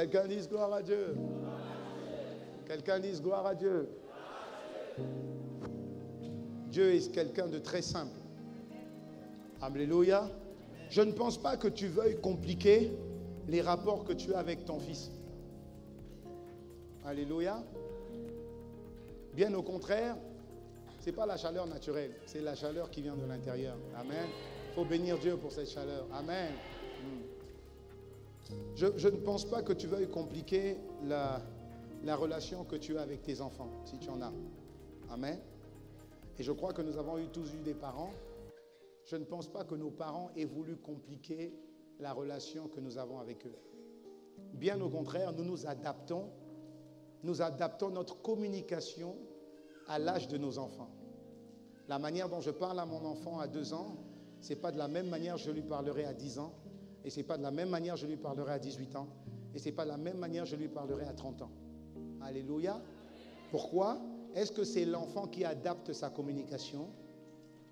Quelqu'un dise gloire à Dieu. Quelqu'un dise gloire à Dieu. Dieu est quelqu'un de très simple. Alléluia. Je ne pense pas que tu veuilles compliquer les rapports que tu as avec ton fils. Alléluia. Bien au contraire, ce n'est pas la chaleur naturelle, c'est la chaleur qui vient de l'intérieur. Amen. Il faut bénir Dieu pour cette chaleur. Amen. Je ne pense pas que tu veuilles compliquer la relation que tu as avec tes enfants, si tu en as. Amen. Et je crois que nous avons tous eu des parents. Je ne pense pas que nos parents aient voulu compliquer la relation que nous avons avec eux. Bien au contraire, nous adaptons notre communication à l'âge de nos enfants. La manière dont je parle à mon enfant à 2 ans, ce n'est pas de la même manière que je lui parlerai à 10 ans, et ce n'est pas de la même manière que je lui parlerai à 18 ans, et ce n'est pas de la même manière que je lui parlerai à 30 ans. Alléluia. Pourquoi? Est-ce que c'est l'enfant qui adapte sa communication?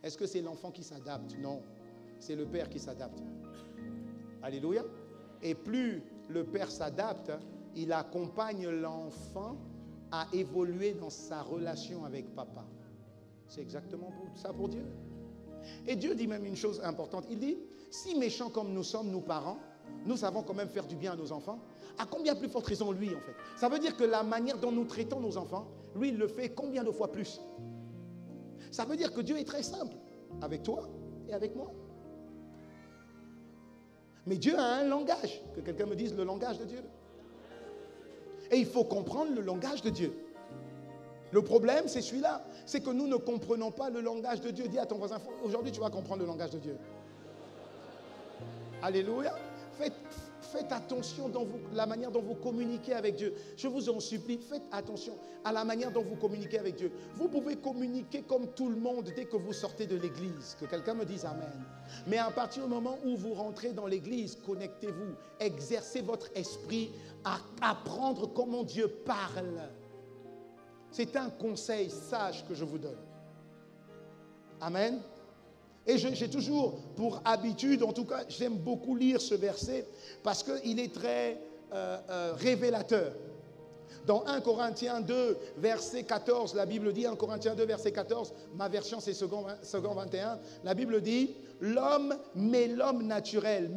Est-ce que c'est l'enfant qui s'adapte? Non, c'est le père qui s'adapte. Alléluia. Et plus le père s'adapte, il accompagne l'enfant à évoluer dans sa relation avec papa. C'est exactement ça pour Dieu. Et Dieu dit même une chose importante. Il dit, si méchants comme nous sommes, nous parents, nous savons quand même faire du bien à nos enfants, à combien plus forte raison lui en fait? Ça veut dire que la manière dont nous traitons nos enfants, lui il le fait combien de fois plus? Ça veut dire que Dieu est très simple avec toi et avec moi. Mais Dieu a un langage. Que quelqu'un me dise le langage de Dieu. Et il faut comprendre le langage de Dieu. Le problème, c'est celui-là. C'est que nous ne comprenons pas le langage de Dieu. Dis à ton voisin, aujourd'hui tu vas comprendre le langage de Dieu. Alléluia. Faites attention dans la manière dont vous communiquez avec Dieu. Je vous en supplie, faites attention à la manière dont vous communiquez avec Dieu. Vous pouvez communiquer comme tout le monde dès que vous sortez de l'église. Que quelqu'un me dise Amen. Mais à partir du moment où vous rentrez dans l'église, connectez-vous, exercez votre esprit à apprendre comment Dieu parle. C'est un conseil sage que je vous donne. Amen. Et j'ai toujours pour habitude, en tout cas, j'aime beaucoup lire ce verset parce qu'il est très révélateur. Dans 1 Corinthiens 2, verset 14, la Bible dit, 1 Corinthiens 2, verset 14, ma version c'est second 21, la Bible dit, l'homme naturel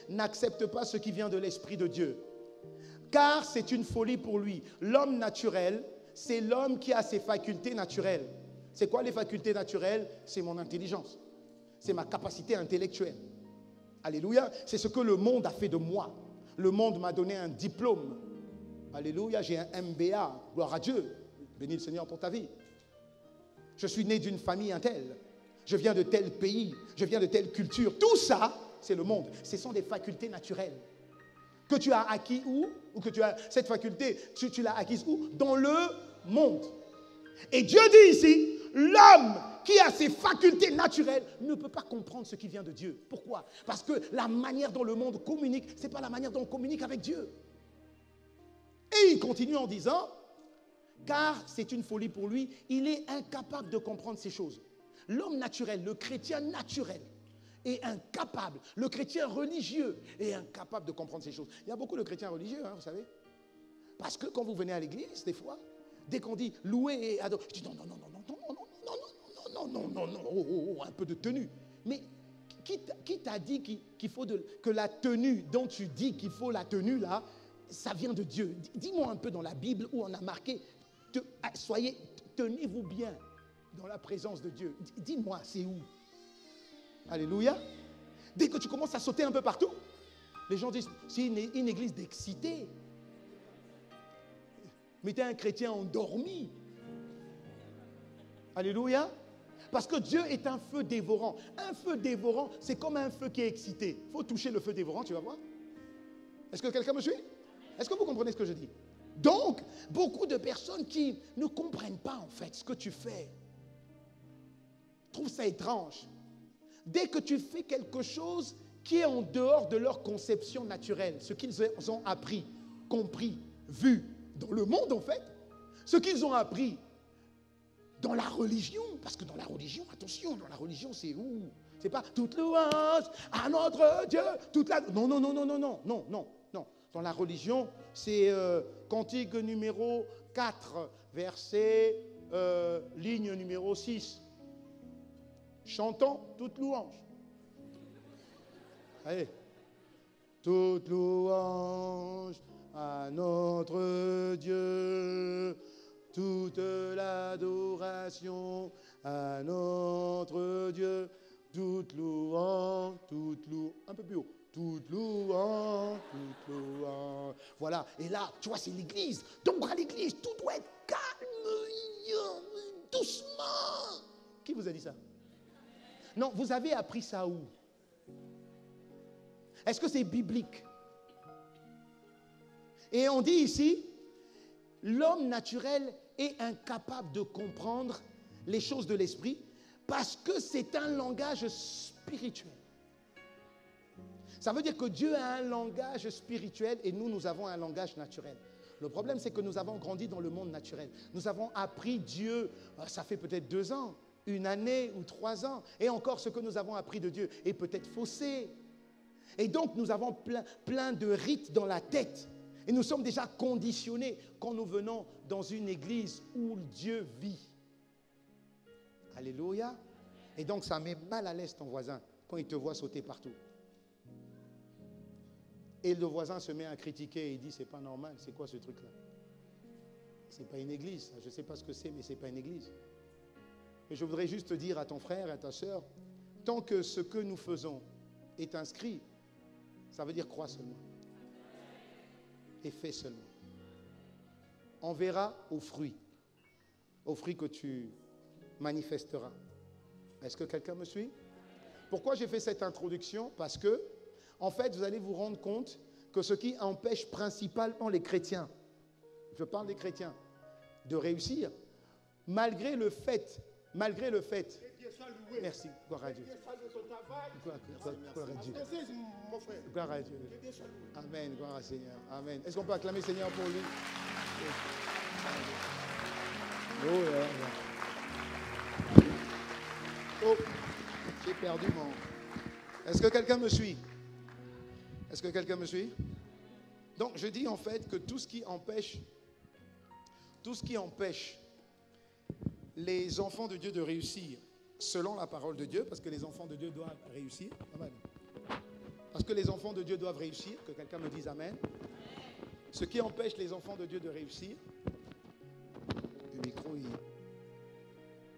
n'accepte pas ce qui vient de l'Esprit de Dieu. Car c'est une folie pour lui. L'homme naturel, c'est l'homme qui a ses facultés naturelles. C'est quoi les facultés naturelles? C'est mon intelligence. C'est ma capacité intellectuelle. Alléluia. C'est ce que le monde a fait de moi. Le monde m'a donné un diplôme. Alléluia. J'ai un MBA. Gloire à Dieu. Bénis le Seigneur pour ta vie. Je suis né d'une famille telle. Je viens de tel pays. Je viens de telle culture. Tout ça, c'est le monde. Ce sont des facultés naturelles. Que tu as acquis où? Ou que tu as cette faculté, tu l'as acquise où? Dans le monde. Et Dieu dit ici, l'homme qui a ses facultés naturelles ne peut pas comprendre ce qui vient de Dieu. Pourquoi? Parce que la manière dont le monde communique, ce n'est pas la manière dont on communique avec Dieu. Et il continue en disant, car c'est une folie pour lui, il est incapable de comprendre ces choses. L'homme naturel, le chrétien naturel, est incapable. Le chrétien religieux est incapable de comprendre ces choses. Il y a beaucoup de chrétiens religieux, vous savez. Parce que quand vous venez à l'église, des fois, dès qu'on dit louer et adorer, je dis non, un peu de tenue. Mais qui t'a dit qu'il faut que la tenue dont tu dis qu'il faut la tenue là, ça vient de Dieu? Dis-moi un peu dans la Bible où on a marqué, tenez-vous bien dans la présence de Dieu. Dis-moi, c'est où? Alléluia. Dès que tu commences à sauter un peu partout, les gens disent, c'est une église d'excités. Mais tu es un chrétien endormi. Alléluia. Parce que Dieu est un feu dévorant. Un feu dévorant, c'est comme un feu qui est excité. Il faut toucher le feu dévorant, tu vas voir. Est-ce que quelqu'un me suit? Est-ce que vous comprenez ce que je dis? Donc, beaucoup de personnes qui ne comprennent pas en fait ce que tu fais, trouvent ça étrange. Dès que tu fais quelque chose qui est en dehors de leur conception naturelle, ce qu'ils ont appris, compris, vu dans le monde en fait, ce qu'ils ont appris dans la religion, parce que dans la religion, attention, dans la religion c'est où? C'est pas toute louange à notre Dieu, toute la... Non. Dans la religion, c'est cantique numéro 4, verset, ligne numéro 6. Chantons toute louange. Allez. Toute louange à notre Dieu, toute l'adoration à notre Dieu, toute louange, un peu plus haut, toute louange, toute louange. Voilà, et là, tu vois, c'est l'église. Donc à l'église, tout doit être calme, doucement. Qui vous a dit ça? Non, vous avez appris ça où? Est-ce que c'est biblique? Et on dit ici, l'homme naturel est incapable de comprendre les choses de l'esprit parce que c'est un langage spirituel. Ça veut dire que Dieu a un langage spirituel et nous avons un langage naturel. Le problème, c'est que nous avons grandi dans le monde naturel. Nous avons appris Dieu, ça fait peut-être 2 ans, 1 année ou 3 ans. Et encore, ce que nous avons appris de Dieu est peut-être faussé. Et donc, nous avons plein de rites dans la tête. Et nous sommes déjà conditionnés quand nous venons dans une église où Dieu vit. Alléluia. Et donc, ça met mal à l'aise ton voisin quand il te voit sauter partout. Et le voisin se met à critiquer et il dit, c'est pas normal, c'est quoi ce truc-là? C'est pas une église. Je ne sais pas ce que c'est, mais c'est pas une église. Et je voudrais juste te dire à ton frère et à ta sœur, tant que ce que nous faisons est inscrit, ça veut dire crois seulement. Et fais seulement. On verra aux fruits que tu manifesteras. Est-ce que quelqu'un me suit? Pourquoi j'ai fait cette introduction? Parce que, en fait, vous allez vous rendre compte que ce qui empêche principalement les chrétiens, je parle des chrétiens, de réussir, malgré le fait, merci, gloire à Dieu. Gloire à Dieu. Gloire à Dieu. Amen, gloire au Seigneur. Amen. Est-ce qu'on peut acclamer le Seigneur pour lui? Oh, j'ai perdu mon... Est-ce que quelqu'un me suit? Est-ce que quelqu'un me suit? Donc, je dis en fait que tout ce qui empêche les enfants de Dieu de réussir, selon la parole de Dieu, parce que les enfants de Dieu doivent réussir. Amen. Parce que les enfants de Dieu doivent réussir, que quelqu'un me dise Amen. Ce qui empêche les enfants de Dieu de réussir, le micro,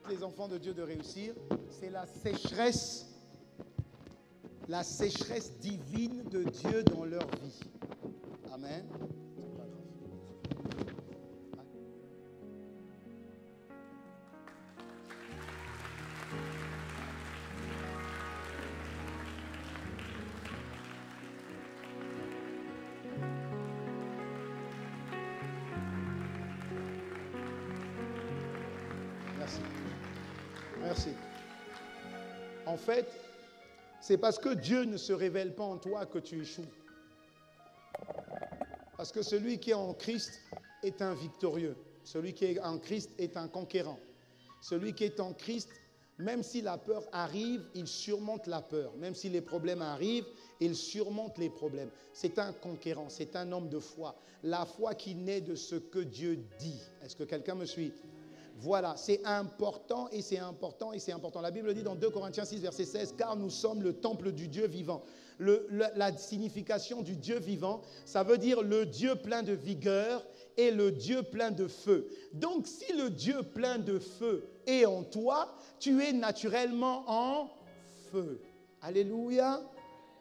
les enfants de Dieu de réussir, c'est la sécheresse divine de Dieu dans leur vie. Amen. Merci. En fait, c'est parce que Dieu ne se révèle pas en toi que tu échoues. Parce que celui qui est en Christ est un victorieux. Celui qui est en Christ est un conquérant. Celui qui est en Christ, même si la peur arrive, il surmonte la peur. Même si les problèmes arrivent, il surmonte les problèmes. C'est un conquérant, c'est un homme de foi. La foi qui naît de ce que Dieu dit. Est-ce que quelqu'un me suit? Voilà, c'est important et c'est important et c'est important. La Bible dit dans 2 Corinthiens 6, verset 16, car nous sommes le temple du Dieu vivant. La signification du Dieu vivant, ça veut dire le Dieu plein de vigueur et le Dieu plein de feu. Donc, si le Dieu plein de feu est en toi, tu es naturellement en feu. Alléluia.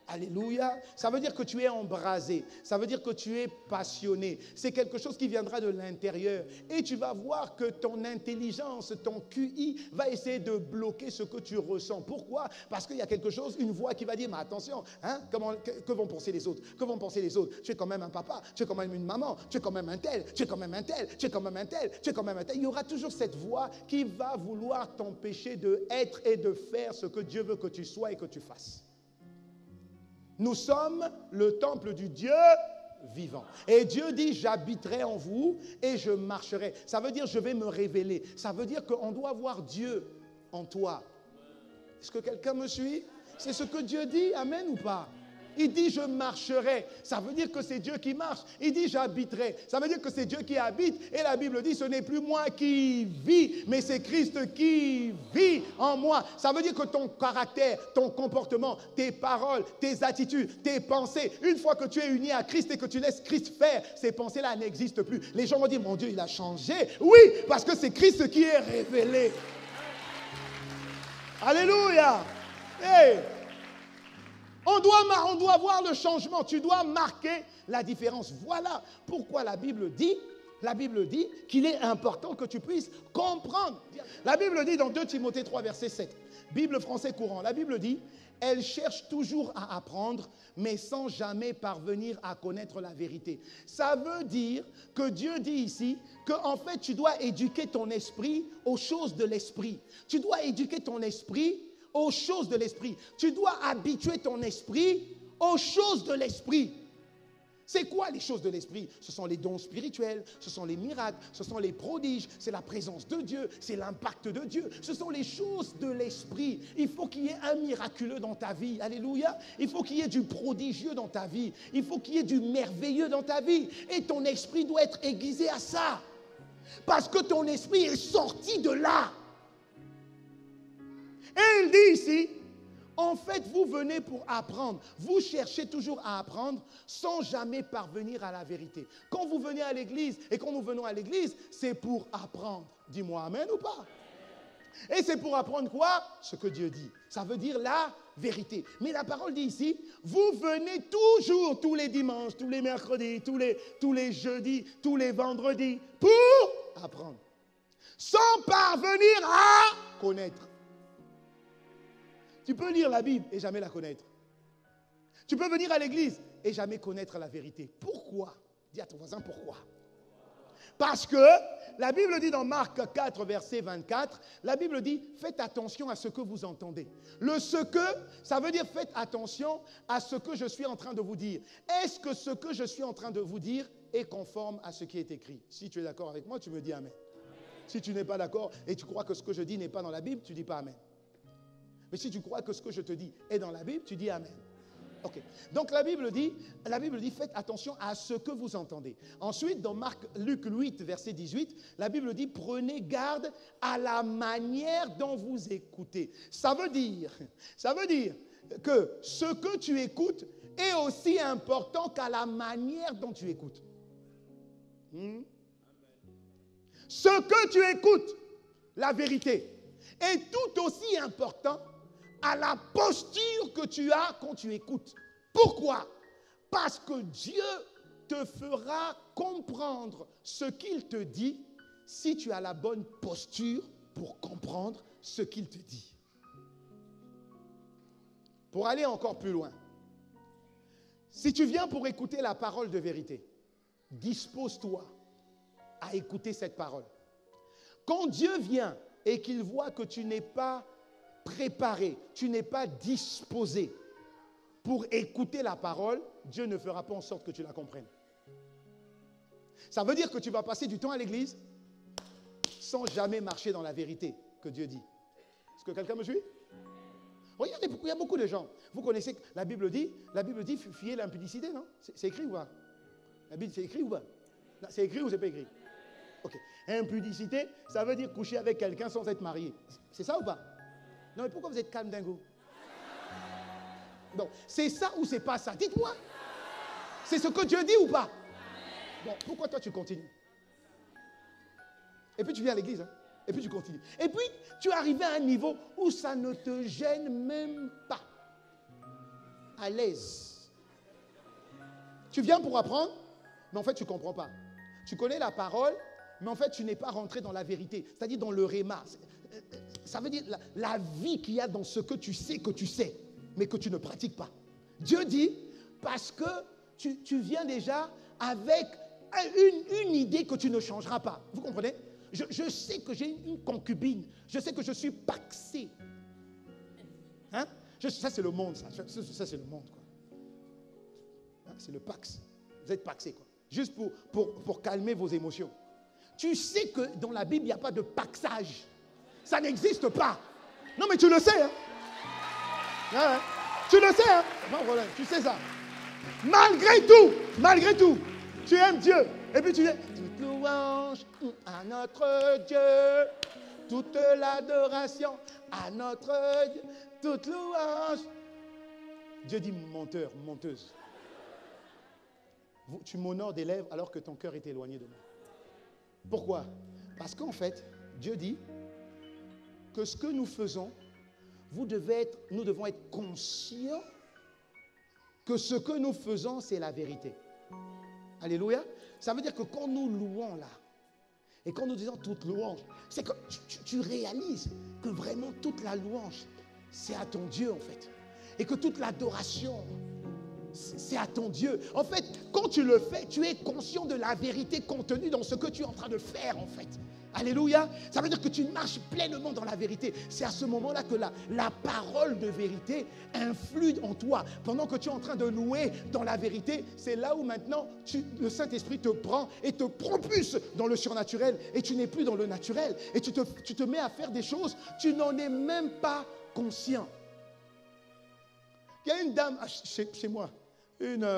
Alléluia. Ça veut dire que tu es embrasé. Ça veut dire que tu es passionné. C'est quelque chose qui viendra de l'intérieur. Et tu vas voir que ton intelligence, ton QI va essayer de bloquer ce que tu ressens. Pourquoi? Parce qu'il y a quelque chose, une voix qui va dire, mais attention, hein, que vont penser les autres? Que vont penser les autres? Tu es quand même un papa, tu es quand même une maman, tu es quand même un tel, tu es quand même un tel, tu es quand même un tel, tu es quand même un tel. Il y aura toujours cette voix qui va vouloir t'empêcher d'être et de faire ce que Dieu veut que tu sois et que tu fasses. Nous sommes le temple du Dieu vivant. Et Dieu dit, j'habiterai en vous et je marcherai. Ça veut dire, je vais me révéler. Ça veut dire qu'on doit voir Dieu en toi. Est-ce que quelqu'un me suit? C'est ce que Dieu dit, amen ou pas? Il dit je marcherai. Ça veut dire que c'est Dieu qui marche. Il dit j'habiterai. Ça veut dire que c'est Dieu qui habite. Et la Bible dit ce n'est plus moi qui vis, mais c'est Christ qui vit en moi. Ça veut dire que ton caractère, ton comportement, tes paroles, tes attitudes, tes pensées, une fois que tu es uni à Christ et que tu laisses Christ faire, ces pensées-là n'existent plus. Les gens vont dire mon Dieu, il a changé. Oui, parce que c'est Christ qui est révélé. Alléluia. Hey. On doit voir le changement. Tu dois marquer la différence. Voilà pourquoi la Bible dit qu'il est important que tu puisses comprendre. La Bible dit dans 2 Timothée 3, verset 7, Bible français courant, la Bible dit, elle cherche toujours à apprendre, mais sans jamais parvenir à connaître la vérité. Ça veut dire que Dieu dit ici qu'en fait, tu dois éduquer ton esprit aux choses de l'esprit. Tu dois éduquer ton esprit aux choses de l'esprit. Tu dois habituer ton esprit aux choses de l'esprit. C'est quoi les choses de l'esprit? Ce sont les dons spirituels, ce sont les miracles, ce sont les prodiges, c'est la présence de Dieu, c'est l'impact de Dieu. Ce sont les choses de l'esprit. Il faut qu'il y ait un miraculeux dans ta vie. Alléluia. Il faut qu'il y ait du prodigieux dans ta vie. Il faut qu'il y ait du merveilleux dans ta vie. Et ton esprit doit être aiguisé à ça. Parce que ton esprit est sorti de là. Et il dit ici, en fait, vous venez pour apprendre. Vous cherchez toujours à apprendre sans jamais parvenir à la vérité. Quand vous venez à l'église et quand nous venons à l'église, c'est pour apprendre. Dis-moi amen ou pas? Et c'est pour apprendre quoi? Ce que Dieu dit. Ça veut dire la vérité. Mais la parole dit ici, vous venez toujours, tous les dimanches, tous les mercredis, tous les jeudis, tous les vendredis, pour apprendre. Sans parvenir à connaître. Tu peux lire la Bible et jamais la connaître. Tu peux venir à l'église et jamais connaître la vérité. Pourquoi? Dis à ton voisin pourquoi. Parce que la Bible dit dans Marc 4, verset 24, la Bible dit, faites attention à ce que vous entendez. Le ce que, ça veut dire faites attention à ce que je suis en train de vous dire. Est-ce que ce que je suis en train de vous dire est conforme à ce qui est écrit? Si tu es d'accord avec moi, tu me dis amen. Si tu n'es pas d'accord et tu crois que ce que je dis n'est pas dans la Bible, tu ne dis pas amen. Mais si tu crois que ce que je te dis est dans la Bible, tu dis amen. Ok. Donc la Bible dit, faites attention à ce que vous entendez. Ensuite, dans Luc 8, verset 18, la Bible dit, prenez garde à la manière dont vous écoutez. Ça veut dire que ce que tu écoutes est aussi important qu'à la manière dont tu écoutes. Ce que tu écoutes, la vérité, est tout aussi important à la posture que tu as quand tu écoutes. Pourquoi? Parce que Dieu te fera comprendre ce qu'il te dit si tu as la bonne posture pour comprendre ce qu'il te dit. Pour aller encore plus loin, si tu viens pour écouter la parole de vérité, dispose-toi à écouter cette parole. Quand Dieu vient et qu'il voit que tu n'es pas préparé, tu n'es pas disposé pour écouter la parole, Dieu ne fera pas en sorte que tu la comprennes. Ça veut dire que tu vas passer du temps à l'église sans jamais marcher dans la vérité que Dieu dit. Est-ce que quelqu'un me suit? Regardez, il y a beaucoup de gens. Vous connaissez que la Bible dit fuyez l'impudicité, non? C'est écrit ou pas? La Bible, c'est écrit ou pas? C'est écrit ou c'est pas écrit? Ok. Impudicité, ça veut dire coucher avec quelqu'un sans être marié. C'est ça ou pas? Non, mais pourquoi vous êtes calme dingo? Bon, c'est ça ou c'est pas ça? Dites-moi. C'est ce que Dieu dit ou pas? Bon, pourquoi toi tu continues? Et puis tu viens à l'église, hein? Et puis tu continues. Et puis tu es arrivé à un niveau où ça ne te gêne même pas. À l'aise. Tu viens pour apprendre, mais en fait tu ne comprends pas. Tu connais la parole, mais en fait tu n'es pas rentré dans la vérité, c'est-à-dire dans le réma. Ça veut dire la vie qu'il y a dans ce que tu sais, mais que tu ne pratiques pas. Dieu dit, parce que tu viens déjà avec une idée que tu ne changeras pas. Vous comprenez? Je sais que j'ai une concubine. Je sais que je suis paxé. Hein? Ça, c'est le monde, ça. Ça, c'est le monde, quoi. Hein? C'est le pax. Vous êtes paxé, quoi. Juste pour calmer vos émotions. Tu sais que dans la Bible, il n'y a pas de paxage. Ça n'existe pas. Non, mais tu le sais, hein? Ouais. Tu le sais, hein? Pas de problème, tu sais ça. Malgré tout, tu aimes Dieu. Et puis tu dis, toute louange à notre Dieu, toute l'adoration à notre Dieu, toute louange. Dieu dit menteur, menteuse. Tu m'honores des lèvres alors que ton cœur est éloigné de moi. Pourquoi? Parce qu'en fait, Dieu dit que ce que nous faisons, nous devons être conscients que ce que nous faisons, c'est la vérité. Alléluia. Ça veut dire que quand nous louons là, et quand nous disons toute louange, c'est que tu réalises que vraiment toute la louange, c'est à ton Dieu en fait. Et que toute l'adoration, c'est à ton Dieu. En fait, quand tu le fais, tu es conscient de la vérité contenue dans ce que tu es en train de faire en fait. Alléluia. Ça veut dire que tu marches pleinement dans la vérité. C'est à ce moment-là que la parole de vérité influe en toi. Pendant que tu es en train de louer dans la vérité, c'est là où maintenant le Saint-Esprit te prend et te propulse dans le surnaturel. Et tu n'es plus dans le naturel. Et tu te mets à faire des choses, tu n'en es même pas conscient. Il y a une dame chez moi, une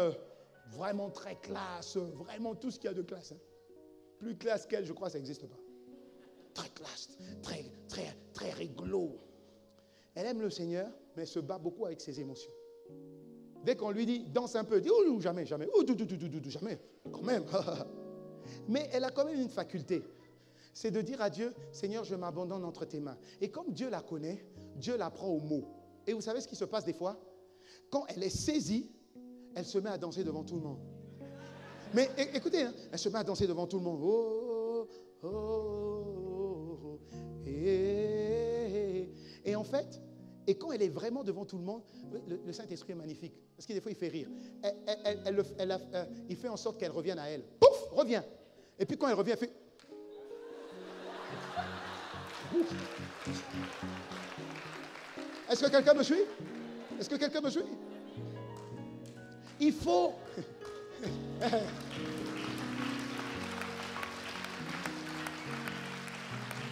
vraiment très classe, vraiment tout ce qu'il y a de classe. Hein. Plus classe qu'elle, je crois, ça n'existe pas. Très classe, très rigolo. Elle aime le Seigneur, mais elle se bat beaucoup avec ses émotions. Dès qu'on lui dit, danse un peu, elle dit, oh, jamais, jamais, oh, jamais, quand même. Mais elle a quand même une faculté, c'est de dire à Dieu, Seigneur, je m'abandonne entre tes mains. Et comme Dieu la connaît, Dieu la prend au mot. Et vous savez ce qui se passe des fois? Quand elle est saisie, elle se met à danser devant tout le monde. Mais écoutez, hein, elle se met à danser devant tout le monde. Oh, oh, oh, oh, et en fait, et quand elle est vraiment devant tout le monde, le Saint-Esprit est magnifique. Parce que des fois, il fait rire. Il fait en sorte qu'elle revienne à elle. Pouf, revient. Et puis quand elle revient, elle fait... Est-ce que quelqu'un me suit? Est-ce que quelqu'un me suit? Il faut...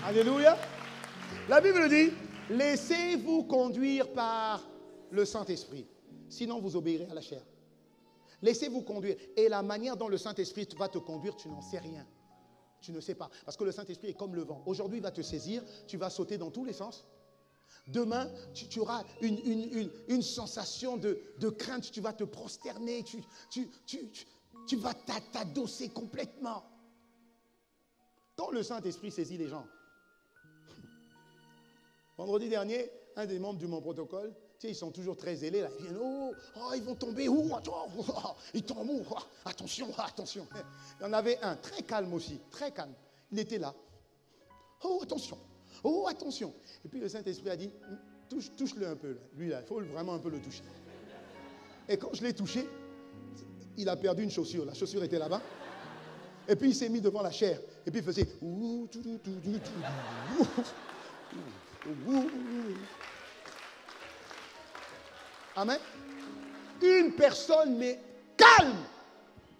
Alléluia. La Bible dit, laissez-vous conduire par le Saint-Esprit. Sinon, vous obéirez à la chair. Laissez-vous conduire. Et la manière dont le Saint-Esprit va te conduire, tu n'en sais rien. Tu ne sais pas. Parce que le Saint-Esprit est comme le vent. Aujourd'hui, il va te saisir. Tu vas sauter dans tous les sens. Demain, tu auras une sensation de crainte. Tu vas te prosterner. Tu vas t'adosser complètement. Quand le Saint-Esprit saisit les gens. Vendredi dernier, un des membres du Mon Protocole, tu sais, ils sont toujours très zélés. Là. Ils viennent, ils vont tomber. Ils tombent où? Attention, attention. Il y en avait un, très calme aussi, très calme. Il était là. Oh, attention. Oh, attention. Et puis le Saint-Esprit a dit, touche-le un peu. Là. Lui, là, il faut vraiment un peu le toucher. Et quand je l'ai touché, il a perdu une chaussure. La chaussure était là-bas. Et puis il s'est mis devant la chair. Et puis il faisait... Amen. Une personne, mais calme,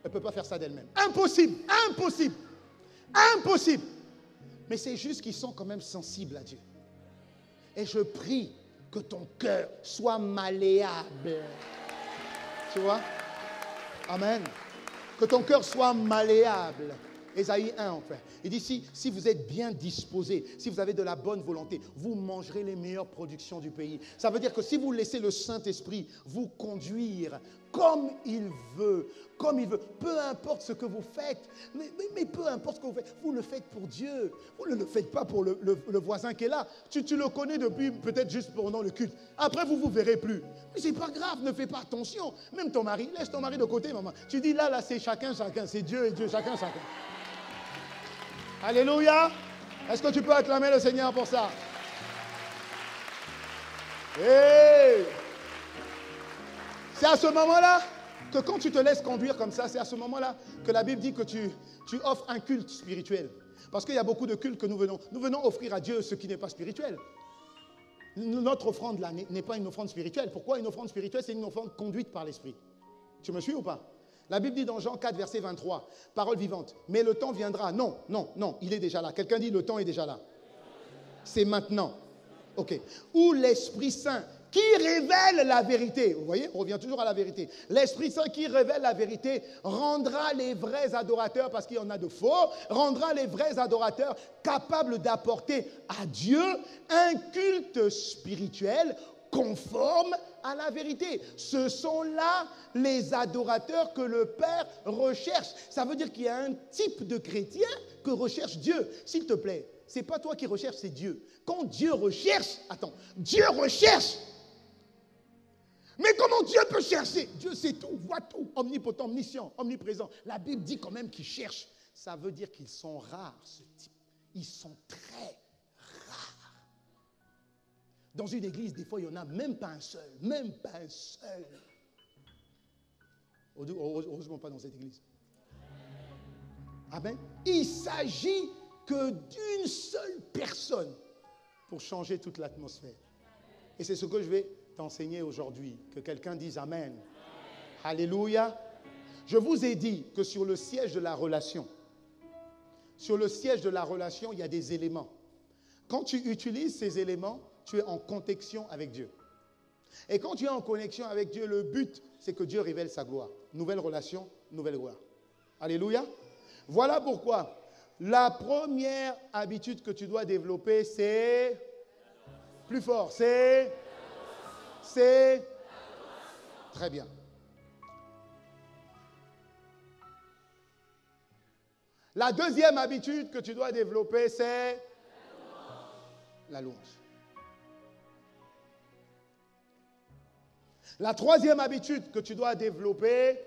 elle ne peut pas faire ça d'elle-même. Impossible, impossible, impossible. Mais c'est juste qu'ils sont quand même sensibles à Dieu. Et je prie que ton cœur soit malléable. Tu vois? Amen. Que ton cœur soit malléable. Ésaïe 1, en fait. Il dit, si vous êtes bien disposés, si vous avez de la bonne volonté, vous mangerez les meilleures productions du pays. Ça veut dire que si vous laissez le Saint-Esprit vous conduire comme il veut, peu importe ce que vous faites, mais peu importe ce que vous faites, vous le faites pour Dieu. Vous ne le faites pas pour le voisin qui est là. Tu le connais depuis peut-être juste pendant le culte. Après, vous ne vous verrez plus. Mais ce n'est pas grave, ne fais pas attention. Même ton mari, laisse ton mari de côté, maman. Tu dis là, c'est chacun, c'est Dieu et Dieu, chacun. Alléluia. Est-ce que tu peux acclamer le Seigneur pour ça? Hey! C'est à ce moment-là que quand tu te laisses conduire comme ça, c'est à ce moment-là que la Bible dit que tu offres un culte spirituel. Parce qu'il y a beaucoup de cultes que nous venons offrir à Dieu ce qui n'est pas spirituel. Notre offrande là n'est pas une offrande spirituelle. Pourquoi une offrande spirituelle? C'est une offrande conduite par l'Esprit. Tu me suis ou pas? La Bible dit dans Jean 4, verset 23, parole vivante, mais le temps viendra. Non, il est déjà là. Quelqu'un dit le temps est déjà là. C'est maintenant. Ok. Où l'Esprit Saint qui révèle la vérité. Vous voyez, on revient toujours à la vérité. L'Esprit Saint qui révèle la vérité rendra les vrais adorateurs, parce qu'il y en a de faux, rendra les vrais adorateurs capables d'apporter à Dieu un culte spirituel conforme à la vérité. Ce sont là les adorateurs que le Père recherche. Ça veut dire qu'il y a un type de chrétien que recherche Dieu. S'il te plaît, ce n'est pas toi qui recherches, c'est Dieu. Quand Dieu recherche, attends, Dieu recherche. Mais comment Dieu peut chercher? Dieu sait tout, voit tout, omnipotent, omniscient, omniprésent. La Bible dit quand même qu'il cherche. Ça veut dire qu'ils sont rares, ce type. Ils sont très rares. Dans une église, des fois, il n'y en a même pas un seul. Même pas un seul. Heureusement pas dans cette église. Amen. Il s'agit que d'une seule personne pour changer toute l'atmosphère. Et c'est ce que je vais t'enseigner aujourd'hui. Que quelqu'un dise Amen. Amen. Alléluia. Je vous ai dit que sur le siège de la relation, il y a des éléments. Quand tu utilises ces éléments, tu es en connexion avec Dieu. Et quand tu es en connexion avec Dieu, le but, c'est que Dieu révèle sa gloire. Nouvelle relation, nouvelle gloire. Alléluia. Voilà pourquoi la première habitude que tu dois développer, c'est... Plus fort, c'est... Très bien. La deuxième habitude que tu dois développer, c'est... La louange. La troisième habitude que tu dois développer,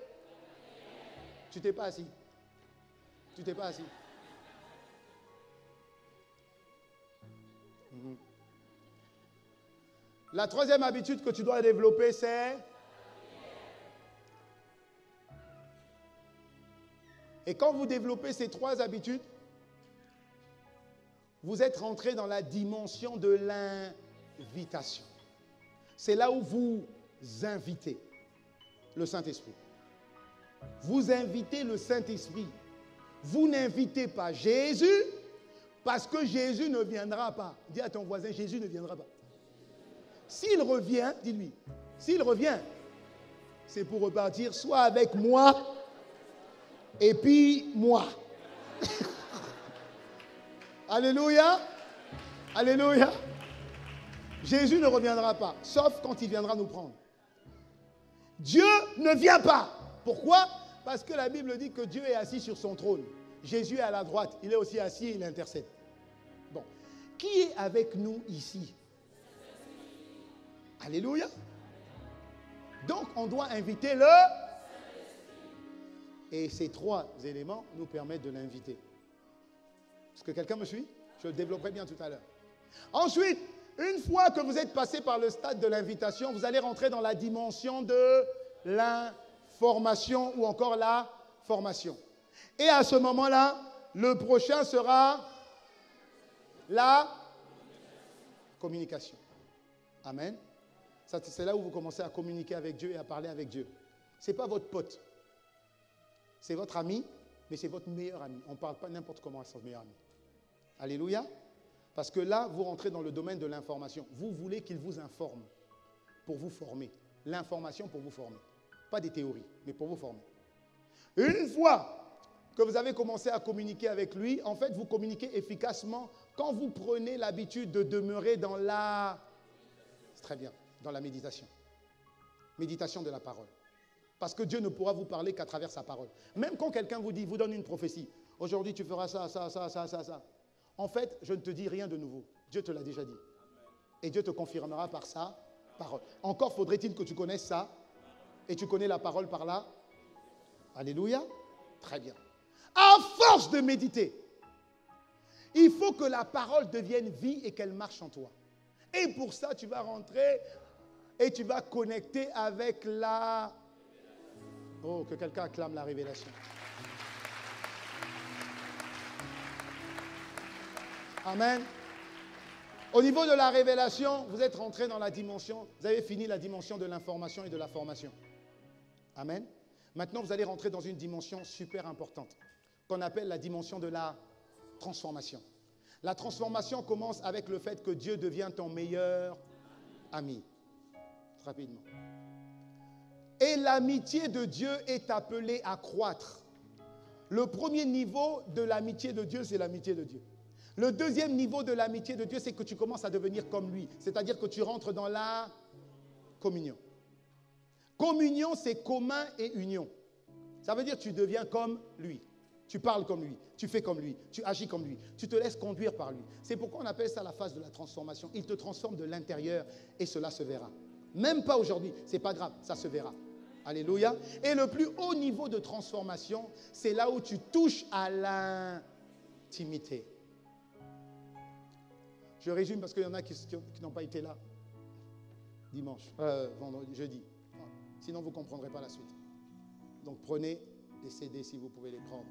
tu t'es pas assis. Tu t'es pas assis. La troisième habitude que tu dois développer, c'est... Et quand vous développez ces trois habitudes, vous êtes rentré dans la dimension de l'invitation. C'est là où vous invitez le Saint-Esprit. Vous invitez le Saint-Esprit. Vous n'invitez pas Jésus parce que Jésus ne viendra pas. Dis à ton voisin, Jésus ne viendra pas. S'il revient, dis-lui, s'il revient, c'est pour repartir soit avec moi et puis moi. Alléluia. Alléluia. Jésus ne reviendra pas, sauf quand il viendra nous prendre. Dieu ne vient pas. Pourquoi? Parce que la Bible dit que Dieu est assis sur son trône. Jésus est à la droite. Il est aussi assis et il intercède. Bon. Qui est avec nous ici? Alléluia. Donc, on doit inviter le... Et ces trois éléments nous permettent de l'inviter. Est-ce que quelqu'un me suit? Je le développerai bien tout à l'heure. Ensuite, une fois que vous êtes passé par le stade de l'invitation, vous allez rentrer dans la dimension de l'information ou encore la formation. Et à ce moment-là, le prochain sera la communication. Amen. C'est là où vous commencez à communiquer avec Dieu et à parler avec Dieu. Ce n'est pas votre pote. C'est votre ami, mais c'est votre meilleur ami. On ne parle pas n'importe comment à son meilleur ami. Alléluia. Parce que là, vous rentrez dans le domaine de l'information. Vous voulez qu'il vous informe pour vous former. L'information pour vous former. Pas des théories, mais pour vous former. Une fois que vous avez commencé à communiquer avec lui, en fait, vous communiquez efficacement quand vous prenez l'habitude de demeurer dans la... C'est très bien. Dans la méditation. Méditation de la parole. Parce que Dieu ne pourra vous parler qu'à travers sa parole. Même quand quelqu'un vous dit, vous donne une prophétie. Aujourd'hui, tu feras ça, ça, ça, ça, ça, ça. En fait, je ne te dis rien de nouveau. Dieu te l'a déjà dit. Et Dieu te confirmera par sa parole. Encore faudrait-il que tu connaisses ça. Et tu connais la parole par là. Alléluia. Très bien. À force de méditer, il faut que la parole devienne vie et qu'elle marche en toi. Et pour ça, tu vas rentrer et tu vas connecter avec la... Oh, que quelqu'un acclame la révélation. Amen. Au niveau de la révélation, vous êtes rentré dans la dimension, vous avez fini la dimension de l'information et de la formation. Amen. Maintenant, vous allez rentrer dans une dimension super importante, qu'on appelle la dimension de la transformation. La transformation commence avec le fait que Dieu devient ton meilleur ami. rapidement. Et l'amitié de Dieu est appelée à croître. Le premier niveau de l'amitié de Dieu, c'est l'amitié de Dieu. Le deuxième niveau de l'amitié de Dieu, c'est que tu commences à devenir comme lui. C'est-à-dire que tu rentres dans la communion. Communion, c'est commun et union. Ça veut dire que tu deviens comme lui. Tu parles comme lui, tu fais comme lui, tu agis comme lui, tu te laisses conduire par lui. C'est pourquoi on appelle ça la phase de la transformation. Il te transforme de l'intérieur et cela se verra. Même pas aujourd'hui, c'est pas grave, ça se verra. Alléluia. Et le plus haut niveau de transformation, c'est là où tu touches à l'intimité. Je résume parce qu'il y en a qui n'ont pas été là dimanche, vendredi, jeudi. Sinon, vous ne comprendrez pas la suite. Donc, prenez des CD si vous pouvez les prendre.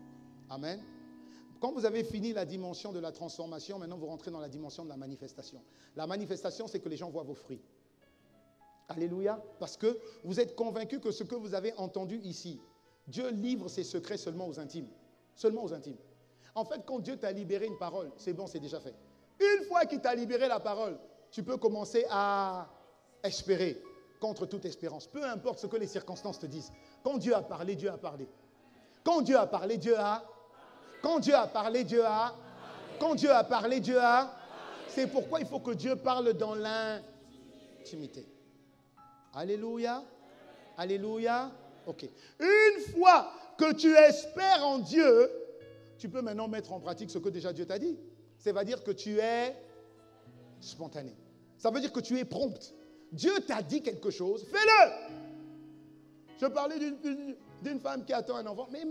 Amen. Quand vous avez fini la dimension de la transformation, maintenant vous rentrez dans la dimension de la manifestation. La manifestation, c'est que les gens voient vos fruits. Alléluia. Parce que vous êtes convaincus que ce que vous avez entendu ici, Dieu livre ses secrets seulement aux intimes. Seulement aux intimes. En fait, quand Dieu t'a libéré une parole, c'est bon, c'est déjà fait. Une fois qu'il t'a libéré la parole, tu peux commencer à espérer contre toute espérance. Peu importe ce que les circonstances te disent. Quand Dieu a parlé, Dieu a parlé. Quand Dieu a parlé, Dieu a. Quand Dieu a parlé, Dieu a. Quand Dieu a parlé, Dieu a. C'est pourquoi il faut que Dieu parle dans l'intimité. Alléluia. Alléluia. Ok. Une fois que tu espères en Dieu, tu peux maintenant mettre en pratique ce que déjà Dieu t'a dit. Ça veut dire que tu es spontané. Ça veut dire que tu es prompt. Dieu t'a dit quelque chose, fais-le. Je parlais d'une femme qui attend un enfant. Mais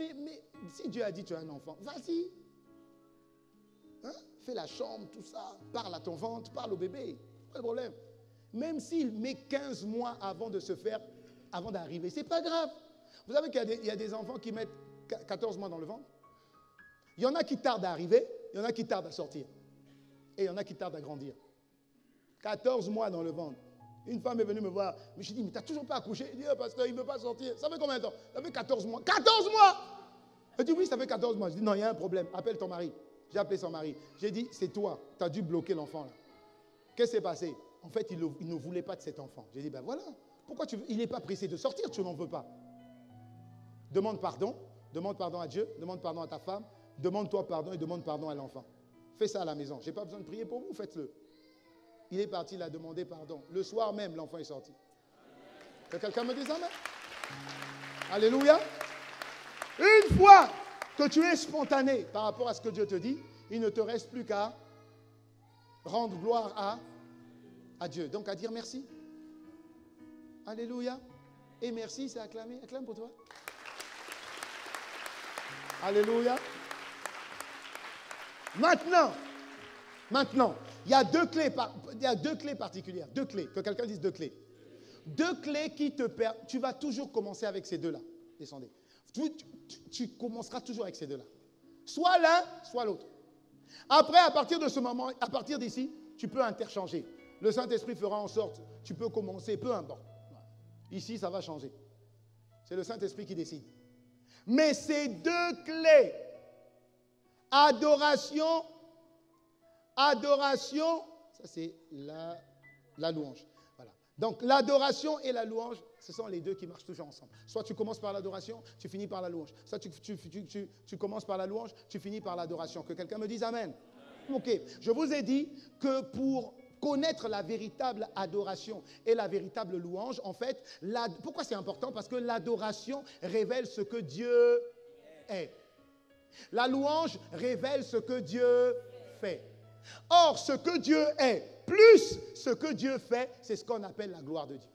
si Dieu a dit tu as un enfant, vas-y. Hein? Fais la chambre, tout ça. Parle à ton ventre, parle au bébé. Pas de problème. Même s'il met 15 mois avant de se faire, avant d'arriver, c'est pas grave. Vous savez qu'il y a des enfants qui mettent 14 mois dans le ventre. Il y en a qui tardent à arriver, il y en a qui tardent à sortir. Et il y en a qui tardent à grandir. 14 mois dans le ventre. Une femme est venue me voir. Mais je dis, mais tu n'as toujours pas accouché? Il dit, parce qu'il ne veut pas sortir. Ça fait combien de temps? Ça fait 14 mois. 14 mois! Elle dit, oui, ça fait 14 mois. Je dis, non, il y a un problème. Appelle ton mari. J'ai appelé son mari. J'ai dit, c'est toi. Tu as dû bloquer l'enfant là. Qu'est-ce qui s'est passé? En fait, il ne voulait pas de cet enfant. J'ai dit, ben voilà. Pourquoi il n'est pas pressé de sortir? Tu n'en veux pas. Demande pardon. Demande pardon à Dieu. Demande pardon à ta femme. Demande-toi pardon et demande pardon à l'enfant. Fais ça à la maison. Je n'ai pas besoin de prier pour vous. Faites-le. Il est parti, il a demandé pardon. Le soir même, l'enfant est sorti. Que quelqu'un me dise amen? Alléluia. Une fois que tu es spontané par rapport à ce que Dieu te dit, il ne te reste plus qu'à rendre gloire à Dieu. Donc à dire merci. Alléluia. Et merci, c'est acclamer. Acclame pour toi. Alléluia. Maintenant, il y a deux clés particulières. Deux clés, que quelqu'un dise deux clés. Deux clés qui te permettent. Tu vas toujours commencer avec ces deux-là. Descendez. Tu commenceras toujours avec ces deux-là. Soit l'un, soit l'autre. Après, à partir de ce moment, à partir d'ici, tu peux interchanger. Le Saint-Esprit fera en sorte, tu peux commencer, peu importe. Ici, ça va changer. C'est le Saint-Esprit qui décide. Mais ces deux clés, adoration, ça c'est la louange. Voilà. Donc l'adoration et la louange, ce sont les deux qui marchent toujours ensemble. Soit tu commences par l'adoration, tu finis par la louange. Soit tu commences par la louange, tu finis par l'adoration. Que quelqu'un me dise amen. Ok, je vous ai dit que pour connaître la véritable adoration et la véritable louange, en fait, pourquoi c'est important? Parce que l'adoration révèle ce que Dieu est. La louange révèle ce que Dieu fait. Or, ce que Dieu est, plus ce que Dieu fait, c'est ce qu'on appelle la gloire de Dieu.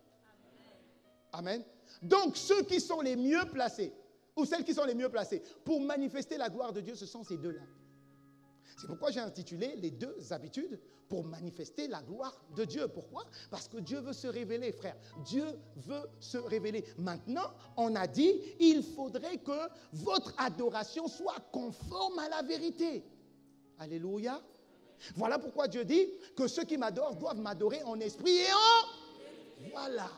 Amen. Donc, ceux qui sont les mieux placés, ou celles qui sont les mieux placées, pour manifester la gloire de Dieu, ce sont ces deux-là. C'est pourquoi j'ai intitulé les deux habitudes pour manifester la gloire de Dieu. Pourquoi? Parce que Dieu veut se révéler, frère. Dieu veut se révéler. Maintenant, on a dit, il faudrait que votre adoration soit conforme à la vérité. Alléluia. Voilà pourquoi Dieu dit que ceux qui m'adorent doivent m'adorer en esprit et en... Voilà.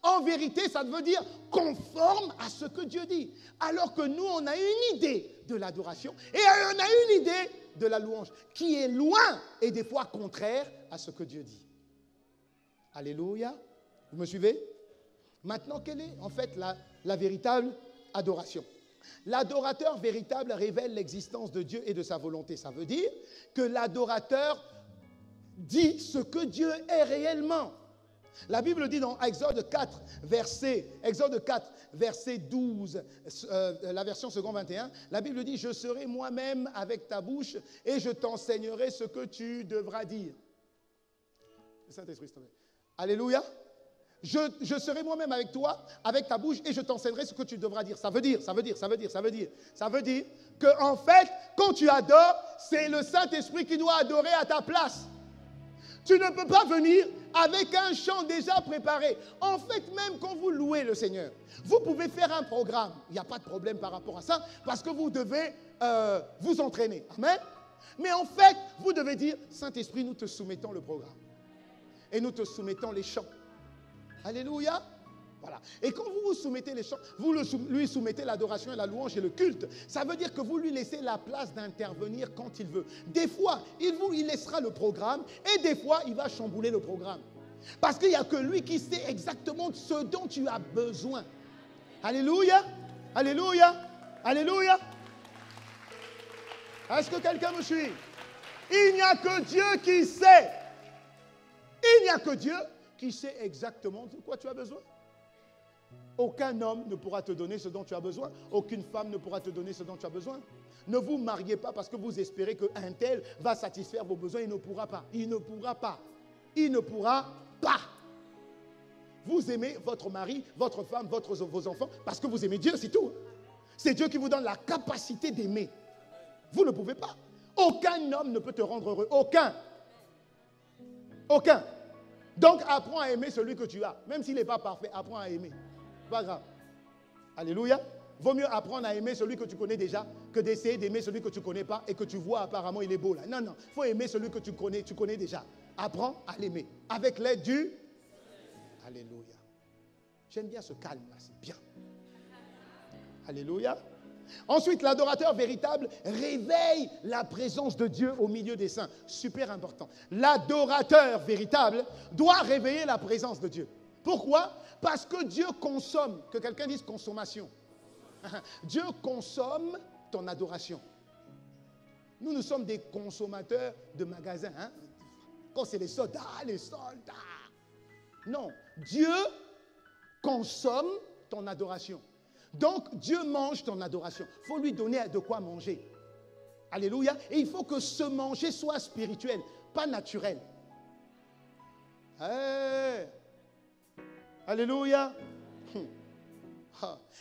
En vérité, ça veut dire conforme à ce que Dieu dit. Alors que nous, on a une idée de l'adoration et on a une idée de la louange qui est loin et des fois contraire à ce que Dieu dit. Alléluia. Vous me suivez? Maintenant, quelle est en fait la véritable adoration? L'adorateur véritable révèle l'existence de Dieu et de sa volonté. Ça veut dire que l'adorateur dit ce que Dieu est réellement. La Bible dit dans Exode 4, verset 12, la version second 21, la Bible dit « Je serai moi-même avec ta bouche et je t'enseignerai ce que tu devras dire. » Le Saint-Esprit, s'il te plaît. Alléluia. Je serai moi-même avec toi, avec ta bouche, et je t'enseignerai ce que tu devras dire. Ça veut dire que en fait, quand tu adores, c'est le Saint-Esprit qui doit adorer à ta place. Tu ne peux pas venir avec un chant déjà préparé. En fait, même quand vous louez le Seigneur, vous pouvez faire un programme. Il n'y a pas de problème par rapport à ça, parce que vous devez vous entraîner. Amen. Mais en fait, vous devez dire, Saint-Esprit, nous te soumettons le programme. Et nous te soumettons les chants. Alléluia. Voilà. Et quand vous vous soumettez les chants, vous lui soumettez l'adoration et la louange et le culte. Ça veut dire que vous lui laissez la place d'intervenir quand il veut. Des fois, il laissera le programme et des fois, il va chambouler le programme. Parce qu'il n'y a que lui qui sait exactement ce dont tu as besoin. Alléluia. Alléluia. Alléluia. Est-ce que quelqu'un me suit? Il n'y a que Dieu qui sait. Il n'y a que Dieu qui sait exactement de quoi tu as besoin. Aucun homme ne pourra te donner ce dont tu as besoin. Aucune femme ne pourra te donner ce dont tu as besoin. Ne vous mariez pas parce que vous espérez qu'un tel va satisfaire vos besoins. Il ne pourra pas. Il ne pourra pas. Il ne pourra pas. Vous aimez votre mari, votre femme, vos enfants parce que vous aimez Dieu, c'est tout. C'est Dieu qui vous donne la capacité d'aimer. Vous ne pouvez pas. Aucun homme ne peut te rendre heureux. Aucun. Aucun. Donc, apprends à aimer celui que tu as. Même s'il n'est pas parfait, apprends à aimer. Pas grave. Alléluia. Vaut mieux apprendre à aimer celui que tu connais déjà que d'essayer d'aimer celui que tu ne connais pas et que tu vois apparemment il est beau là. Non, non. Il faut aimer celui que tu connais déjà. Apprends à l'aimer. Avec l'aide du... Alléluia. J'aime bien ce calme là, c'est bien. Alléluia. Ensuite, l'adorateur véritable réveille la présence de Dieu au milieu des saints. Super important. L'adorateur véritable doit réveiller la présence de Dieu. Pourquoi? Parce que Dieu consomme. Que quelqu'un dise consommation. Dieu consomme ton adoration. Nous sommes des consommateurs de magasins. Hein? Quand c'est les soldats. Non, Dieu consomme ton adoration. Donc, Dieu mange ton adoration. Il faut lui donner de quoi manger. Alléluia. Et il faut que ce manger soit spirituel, pas naturel. Hey. Alléluia.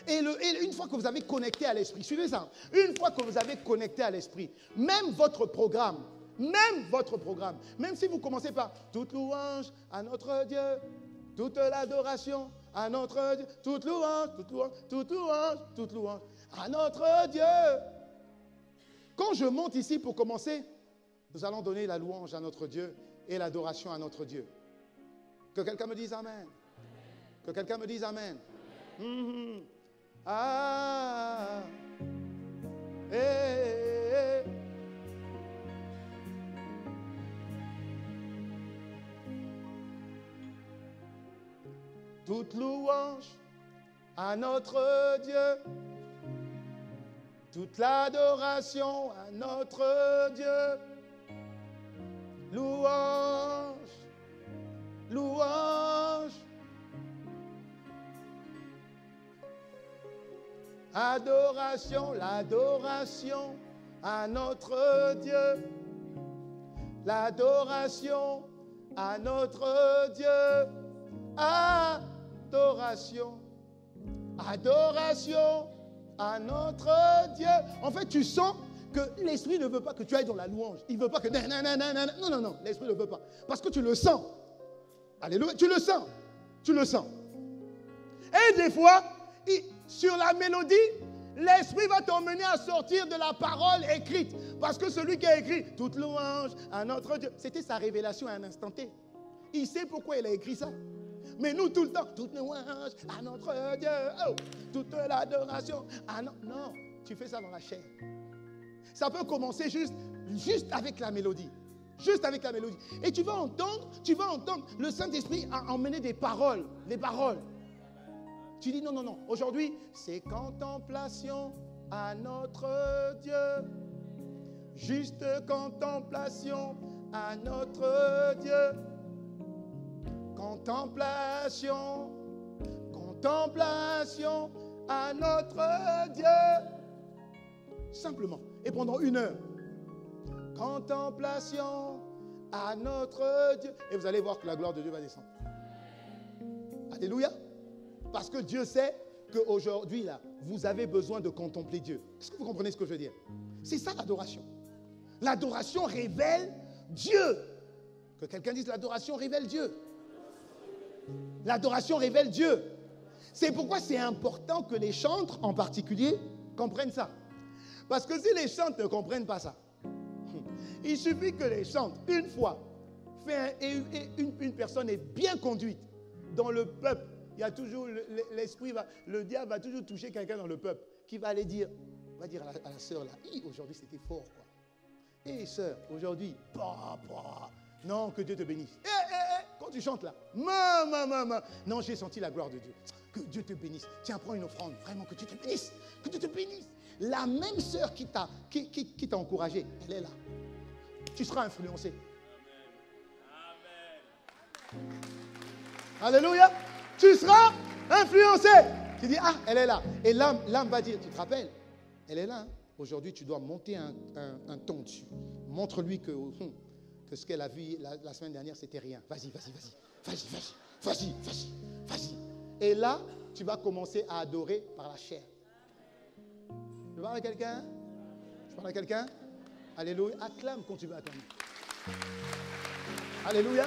Et une fois que vous avez connecté à l'esprit, suivez ça. Une fois que vous avez connecté à l'esprit, même votre programme, même si vous commencez par toute louange à notre Dieu, toute l'adoration à notre Dieu, toute louange à notre Dieu. Quand je monte ici pour commencer, nous allons donner la louange à notre Dieu et l'adoration à notre Dieu. Que quelqu'un me dise Amen. Que quelqu'un me dise Amen. Mm-hmm. Ah. Eh, eh, eh. Toute louange à notre Dieu, toute l'adoration à notre Dieu. Louange, louange, adoration, l'adoration à notre Dieu. L'adoration à notre Dieu. Adoration, adoration à notre Dieu. En fait, tu sens que l'esprit ne veut pas que tu ailles dans la louange. Il ne veut pas que... Non, l'esprit ne veut pas. Parce que tu le sens. Alléluia, tu le sens. Tu le sens. Et des fois, sur la mélodie, l'esprit va t'emmener à sortir de la parole écrite. Parce que celui qui a écrit toute louange à notre Dieu, c'était sa révélation à un instant T. Il sait pourquoi il a écrit ça. Mais nous, tout le temps, toute louange à notre Dieu, oh, toute l'adoration. Non, tu fais ça dans la chair. Ça peut commencer juste avec la mélodie. Juste avec la mélodie. Et tu vas entendre le Saint-Esprit a emmené des paroles. Les paroles. Tu dis non. Aujourd'hui, c'est contemplation à notre Dieu. Juste contemplation à notre Dieu. Contemplation à notre Dieu. Simplement. Et pendant 1 heure. Contemplation à notre Dieu. Et vous allez voir que la gloire de Dieu va descendre. Alléluia. Parce que Dieu sait qu'aujourd'hui, là, vous avez besoin de contempler Dieu. Est-ce que vous comprenez ce que je veux dire? C'est ça l'adoration. L'adoration révèle Dieu. Que quelqu'un dise l'adoration révèle Dieu. L'adoration révèle Dieu. C'est pourquoi c'est important que les chantres, en particulier, comprennent ça. Parce que si les chantres ne comprennent pas ça, il suffit que les chantres, une fois, une personne est bien conduite dans le peuple. Il y a toujours le diable va toujours toucher quelqu'un dans le peuple qui va aller dire, à la sœur là, aujourd'hui c'était fort quoi. Sœur, aujourd'hui, non, que Dieu te bénisse. Quand tu chantes là, non, j'ai senti la gloire de Dieu. Que Dieu te bénisse. Tiens, prends une offrande, vraiment que Dieu te bénisse. Que Dieu te bénisse. La même sœur qui t'a encouragé, elle est là. Tu seras influencé. Amen. Alléluia. Tu seras influencé. Tu dis, elle est là. Et l'âme va dire, tu te rappelles, elle est là. Hein? Aujourd'hui, tu dois monter un ton dessus. Montre-lui que ce qu'elle a vu la semaine dernière, c'était rien. Vas-y. Et là, tu vas commencer à adorer par la chair. Je parle à quelqu'un? Alléluia. Acclame quand tu veux acclamer. Alléluia.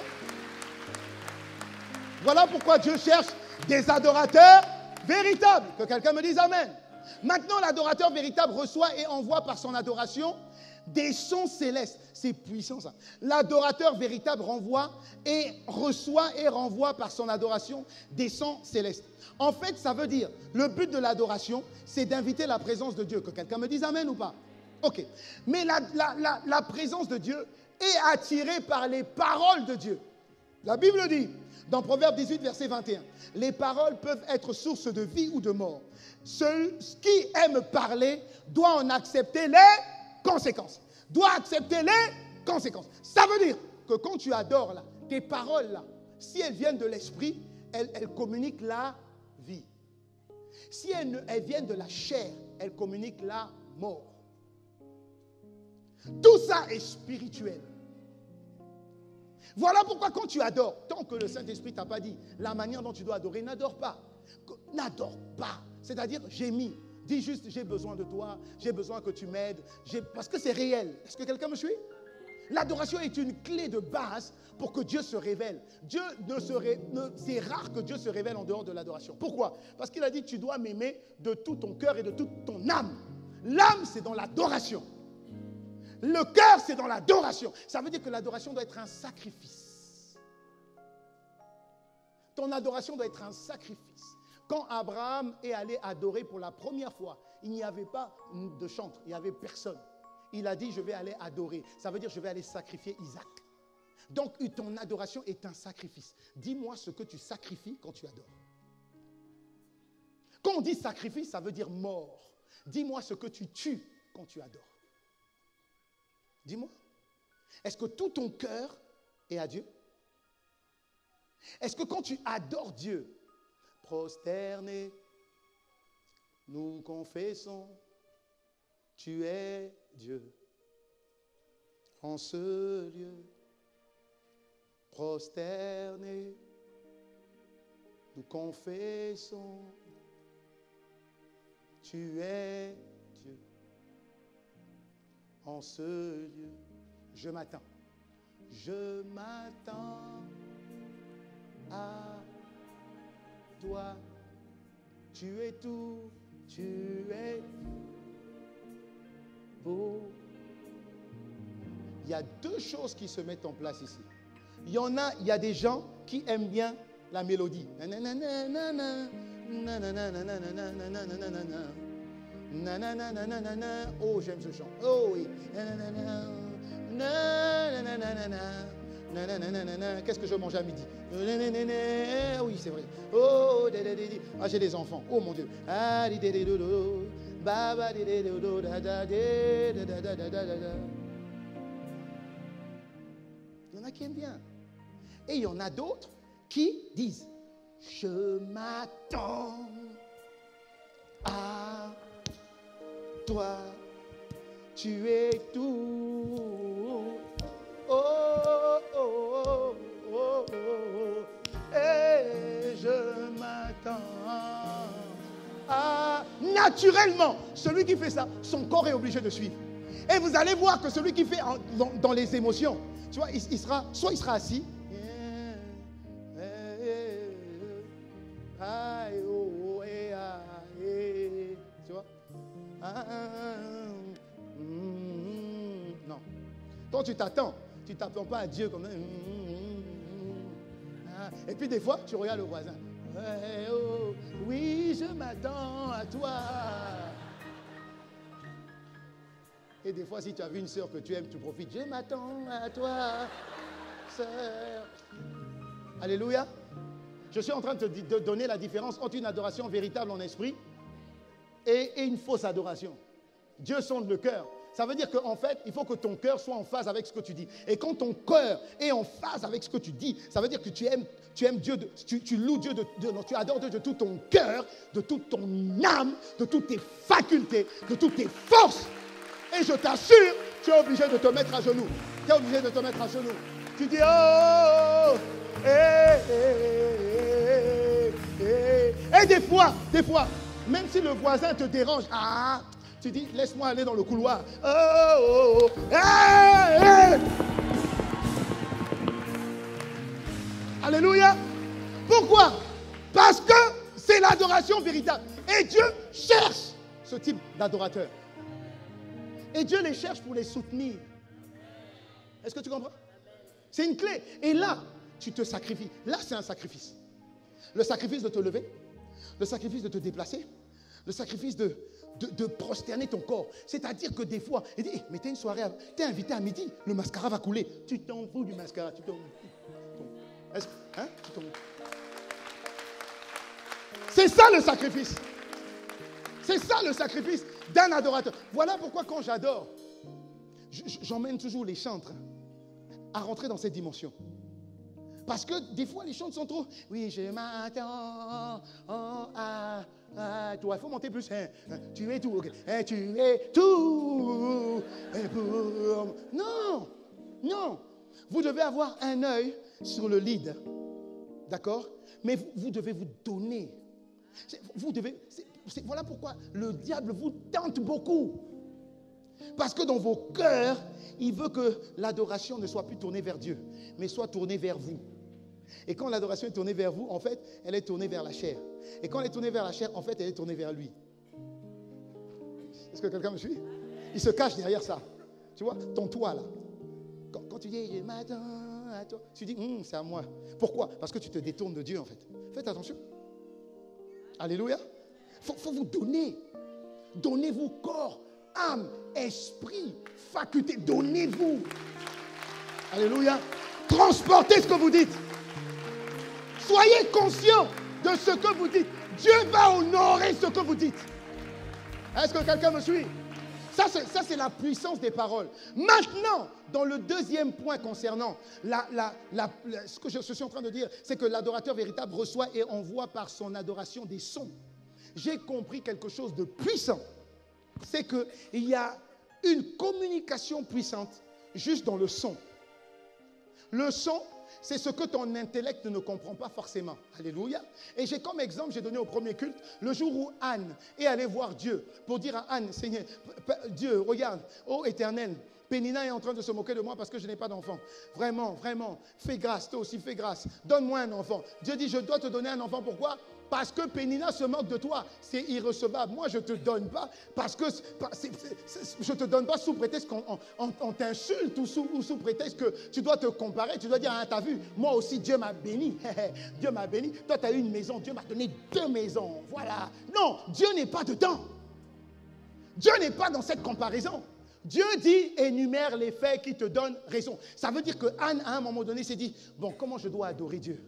Voilà pourquoi Dieu cherche des adorateurs véritables. Que quelqu'un me dise Amen. Maintenant, l'adorateur véritable reçoit et envoie par son adoration des sons célestes. C'est puissant ça. L'adorateur véritable reçoit et renvoie par son adoration des sons célestes. En fait, ça veut dire, le but de l'adoration, c'est d'inviter la présence de Dieu. Que quelqu'un me dise Amen ou pas? Ok. Mais la présence de Dieu est attirée par les paroles de Dieu. La Bible dit, dans Proverbe 18, verset 21, les paroles peuvent être source de vie ou de mort. Celui qui aime parler doit en accepter les conséquences. Ça veut dire que quand tu adores là, tes paroles là, si elles viennent de l'esprit, elles communiquent la vie. Si elles viennent de la chair, elles communiquent la mort. Tout ça est spirituel. Voilà pourquoi quand tu adores, tant que le Saint-Esprit t'a pas dit la manière dont tu dois adorer, n'adore pas. N'adore pas. C'est-à-dire, j'ai mis. Dis juste, j'ai besoin de toi, j'ai besoin que tu m'aides. Parce que c'est réel. Est-ce que quelqu'un me suit? L'adoration est une clé de base pour que Dieu se révèle. C'est rare que Dieu se révèle en dehors de l'adoration. Pourquoi? Parce qu'il a dit, tu dois m'aimer de tout ton cœur et de toute ton âme. L'âme, c'est dans l'adoration. Le cœur, c'est dans l'adoration. Ça veut dire que l'adoration doit être un sacrifice. Ton adoration doit être un sacrifice. Quand Abraham est allé adorer pour la première fois, il n'y avait pas de chantre, il n'y avait personne. Il a dit, je vais aller adorer. Ça veut dire, je vais aller sacrifier Isaac. Donc, ton adoration est un sacrifice. Dis-moi ce que tu sacrifies quand tu adores. Quand on dit sacrifice, ça veut dire mort. Dis-moi ce que tu tues quand tu adores. Dis-moi. Est-ce que tout ton cœur est à Dieu? Est-ce que quand tu adores Dieu, prosternés, nous confessons, tu es Dieu. En ce lieu, prosternés, nous confessons, tu es Dieu. En ce lieu, je m'attends à toi. Tu es tout, tu es beau. Il y a deux choses qui se mettent en place ici. Il y a des gens qui aiment bien la mélodie. Oh, j'aime ce chant. Oh oui. Qu'est-ce que je mange à midi? Oui, c'est vrai. Oh, ah, j'ai des enfants. Oh mon Dieu. Il y en a qui aiment bien. Et il y en a d'autres qui disent, je m'attends à toi, tu es tout. Oh, oh, oh, oh, oh, et je m'attends à... Naturellement, celui qui fait ça, son corps est obligé de suivre. Et vous allez voir que celui qui fait dans les émotions, tu vois, il sera assis. Tu vois? Non. Quand tu t'attends pas à Dieu comme ça. Et puis des fois, tu regardes le voisin. Oui, je m'attends à toi. Et des fois, si tu as vu une sœur que tu aimes, tu profites. Je m'attends à toi, sœur. Alléluia. Je suis en train de te donner la différence entre une adoration véritable en esprit et une fausse adoration. Dieu sonde le cœur. Ça veut dire qu'en fait, il faut que ton cœur soit en phase avec ce que tu dis. Et quand ton cœur est en phase avec ce que tu dis, ça veut dire que tu aimes Dieu, tu loues Dieu, tu adores Dieu de tout ton cœur, de toute ton âme, de toutes tes facultés, de toutes tes forces. Et je t'assure, tu es obligé de te mettre à genoux. Tu es obligé de te mettre à genoux. Tu dis, oh, Et des fois, même si le voisin te dérange, tu dis, laisse-moi aller dans le couloir. Alléluia. Pourquoi? Parce que c'est l'adoration véritable. Et Dieu cherche ce type d'adorateur. Et Dieu les cherche pour les soutenir. Est-ce que tu comprends? C'est une clé. Et là, tu te sacrifies. Là, c'est un sacrifice. Le sacrifice de te lever, le sacrifice de te déplacer, le sacrifice de prosterner ton corps. C'est-à-dire que des fois, il dit, mais t'es une soirée, t'es invité à midi, le mascara va couler. Tu t'en fous du mascara. C'est ça le sacrifice. C'est ça le sacrifice d'un adorateur. Voilà pourquoi quand j'adore, j'emmène toujours les chantres à rentrer dans cette dimension. Parce que des fois, les chants sont trop... Oui, je m'attends à toi. Il faut monter plus. Tu es tout. Okay. Tu es tout. Non. Vous devez avoir un œil sur le lead. D'accord? Mais vous devez vous donner. Voilà pourquoi le diable vous tente beaucoup. Parce que dans vos cœurs, il veut que l'adoration ne soit plus tournée vers Dieu, mais soit tournée vers vous. Et quand l'adoration est tournée vers vous, en fait, elle est tournée vers la chair. Et quand elle est tournée vers la chair, en fait, elle est tournée vers lui. Est-ce que quelqu'un me suit? Il se cache derrière ça. Tu vois, ton toit là. Quand tu dis, je m'attends à toi, tu dis, c'est à moi. Pourquoi? Parce que tu te détournes de Dieu, en fait. Faites attention. Alléluia. Faut vous donner. Donnez-vous corps, âme, esprit, faculté. Donnez-vous. Alléluia. Transportez ce que vous dites. Soyez conscient de ce que vous dites. Dieu va honorer ce que vous dites. Est-ce que quelqu'un me suit? Ça, c'est la puissance des paroles. Maintenant, dans le deuxième point concernant ce que je suis en train de dire, c'est que l'adorateur véritable reçoit et envoie par son adoration des sons. J'ai compris quelque chose de puissant. C'est qu'il y a une communication puissante juste dans le son. Le son, c'est ce que ton intellect ne comprend pas forcément. Alléluia. Et j'ai comme exemple, j'ai donné au premier culte, le jour où Anne est allée voir Dieu pour dire à Anne, Seigneur, Dieu, regarde, ô Éternel, Pénina est en train de se moquer de moi parce que je n'ai pas d'enfant. Vraiment, fais grâce, toi aussi fais grâce. Donne-moi un enfant. Dieu dit, je dois te donner un enfant. Pourquoi? Parce que Pénina se moque de toi. C'est irrecevable. Moi, je ne te donne pas parce que je ne te donne pas sous prétexte qu'on t'insulte ou sous prétexte que tu dois te comparer. Tu dois dire, t'as vu, moi aussi, Dieu m'a béni. Dieu m'a béni. Toi, tu as eu une maison. Dieu m'a donné 2 maisons. Voilà. Non, Dieu n'est pas dedans. Dieu n'est pas dans cette comparaison. Dieu dit, énumère les faits qui te donnent raison. Ça veut dire que Anne, à un moment donné, s'est dit, bon, comment je dois adorer Dieu?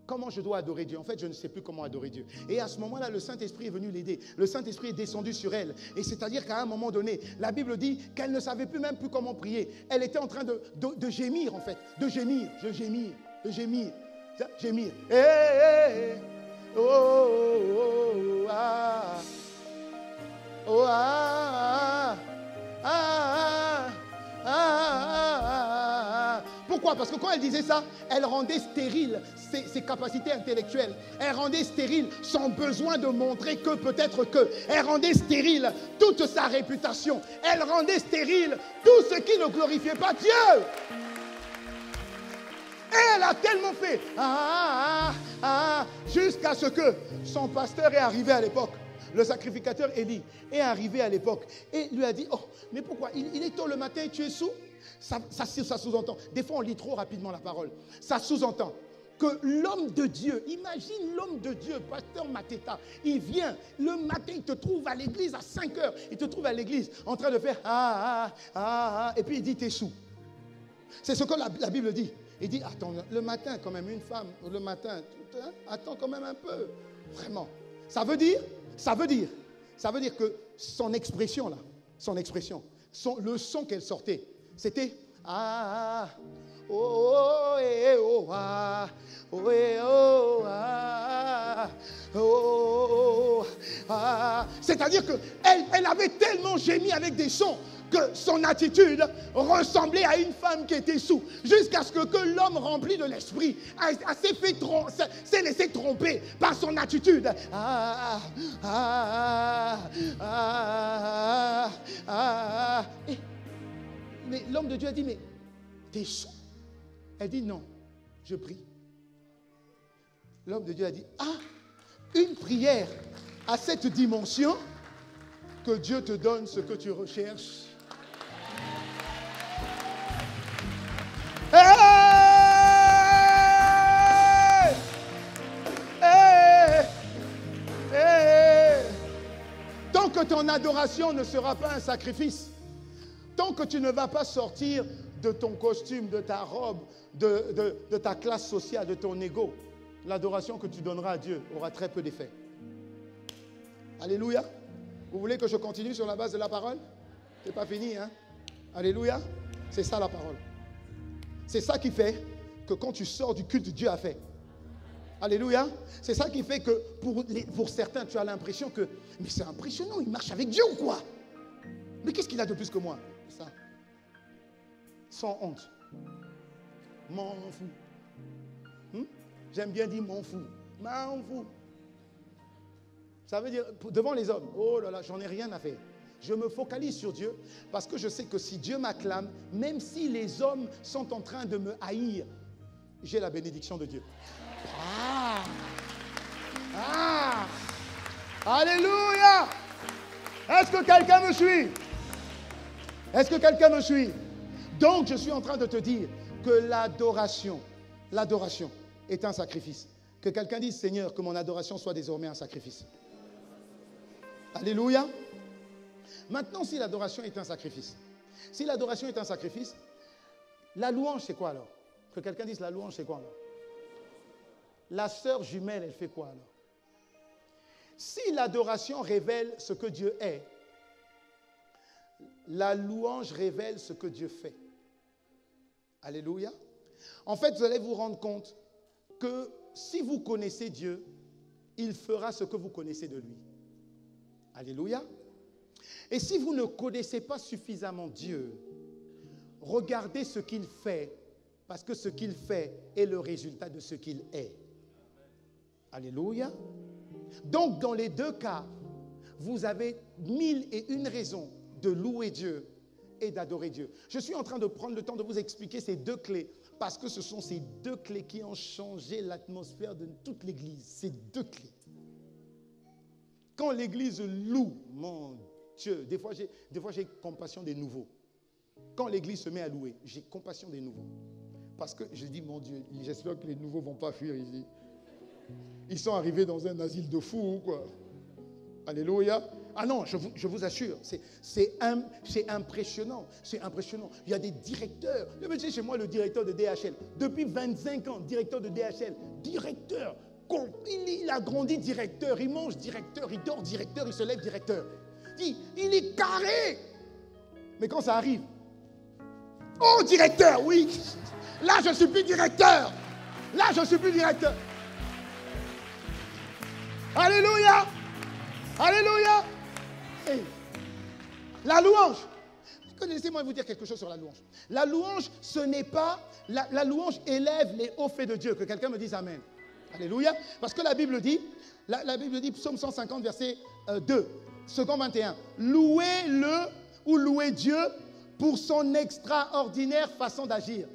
Comment je dois adorer Dieu? En fait, je ne sais plus comment adorer Dieu. Et à ce moment-là, le Saint-Esprit est venu l'aider. Le Saint-Esprit est descendu sur elle. Et c'est-à-dire qu'à un moment donné, la Bible dit qu'elle ne savait plus même plus comment prier. Elle était en train de gémir, en fait. De gémir. Je gémir. De gémir. Gémir. Eh, eh, eh. Oh, oh, oh, ah. Oh, ah, ah, ah, ah, ah, ah. Pourquoi? Parce que quand elle disait ça, elle rendait stérile ses capacités intellectuelles. Elle rendait stérile son besoin de montrer que peut-être que. Elle rendait stérile toute sa réputation. Elle rendait stérile tout ce qui ne glorifiait pas Dieu. Et elle a tellement fait jusqu'à ce que son pasteur est arrivé à l'époque. Le sacrificateur Élie est arrivé à l'époque et lui a dit, oh, mais pourquoi? Il est tôt le matin et tu es saoul? Ça sous-entend. Des fois, on lit trop rapidement la parole. Ça sous-entend que l'homme de Dieu, imagine l'homme de Dieu, pasteur Mateta, il vient, le matin, il te trouve à l'église à 5 heures. Il te trouve à l'église en train de faire et puis il dit, t'es saoul. C'est ce que la Bible dit. Il dit, attends, le matin, quand même, une femme, le matin, attends quand même un peu. Vraiment. Ça veut dire que son expression, là, le son qu'elle sortait, c'était c'est-à-dire qu'elle avait tellement gémi avec des sons que son attitude ressemblait à une femme qui était sous, jusqu'à ce que l'homme rempli de l'esprit s'est laissé tromper par son attitude. Mais l'homme de Dieu a dit, mais t'es sous? Elle dit, non, je prie. L'homme de Dieu a dit, une prière à cette dimension, que Dieu te donne ce que tu recherches. Hey! Hey! Hey! Tant que ton adoration ne sera pas un sacrifice, tant que tu ne vas pas sortir de ton costume, de ta robe, de ta classe sociale, de ton ego, l'adoration que tu donneras à Dieu aura très peu d'effet. Alléluia. Vous voulez que je continue sur la base de la parole? C'est pas fini, hein? Alléluia. C'est ça la parole. C'est ça qui fait que quand tu sors du culte, Dieu a fait. Alléluia. C'est ça qui fait que pour certains, tu as l'impression que, mais c'est impressionnant, il marche avec Dieu ou quoi? Mais qu'est-ce qu'il a de plus que moi? Ça. Sans honte. M'en fous. J'aime bien dire m'en fous. M'en fous. Ça veut dire, devant les hommes, oh là là, j'en ai rien à faire. Je me focalise sur Dieu parce que je sais que si Dieu m'acclame, même si les hommes sont en train de me haïr, j'ai la bénédiction de Dieu. Alléluia! Est-ce que quelqu'un me suit? Est-ce que quelqu'un me suit? Donc, je suis en train de te dire que l'adoration est un sacrifice. Que quelqu'un dise, Seigneur, que mon adoration soit désormais un sacrifice. Alléluia. Maintenant, si l'adoration est un sacrifice, la louange, c'est quoi alors? Que quelqu'un dise, la louange, c'est quoi alors? La sœur jumelle, elle fait quoi alors? Si l'adoration révèle ce que Dieu est, la louange révèle ce que Dieu fait. Alléluia. En fait, vous allez vous rendre compte que si vous connaissez Dieu, il fera ce que vous connaissez de lui. Alléluia. Et si vous ne connaissez pas suffisamment Dieu, regardez ce qu'il fait, parce que ce qu'il fait est le résultat de ce qu'il est. Alléluia. Donc, dans les deux cas, vous avez 1001 raisons de louer Dieu et d'adorer Dieu. Je suis en train de prendre le temps de vous expliquer ces deux clés, parce que ce sont ces deux clés qui ont changé l'atmosphère de toute l'Église. Ces deux clés. Quand l'Église loue, mon Dieu, des fois j'ai compassion des nouveaux. Quand l'Église se met à louer, j'ai compassion des nouveaux. Parce que je dis, mon Dieu, j'espère que les nouveaux ne vont pas fuir ici. Ils sont arrivés dans un asile de fous ou quoi? Alléluia. Ah non, je vous assure, c'est impressionnant. C'est impressionnant. Il y a des directeurs. Je me dis chez moi, le directeur de DHL. Depuis 25 ans, directeur de DHL. Directeur. Il a grandi directeur. Il mange directeur. Il dort directeur. Il se lève directeur. Il est carré. Mais quand ça arrive, oh, directeur, oui. Là, je ne suis plus directeur. Là, je ne suis plus directeur. Alléluia. Alléluia. Hey. La louange. Laissez-moi vous dire quelque chose sur la louange. La louange, ce n'est pas... La louange élève les hauts faits de Dieu. Que quelqu'un me dise Amen. Alléluia. Parce que la Bible dit, Psaume 150, verset 2, second 21, louez-le ou louez Dieu pour son extraordinaire façon d'agir.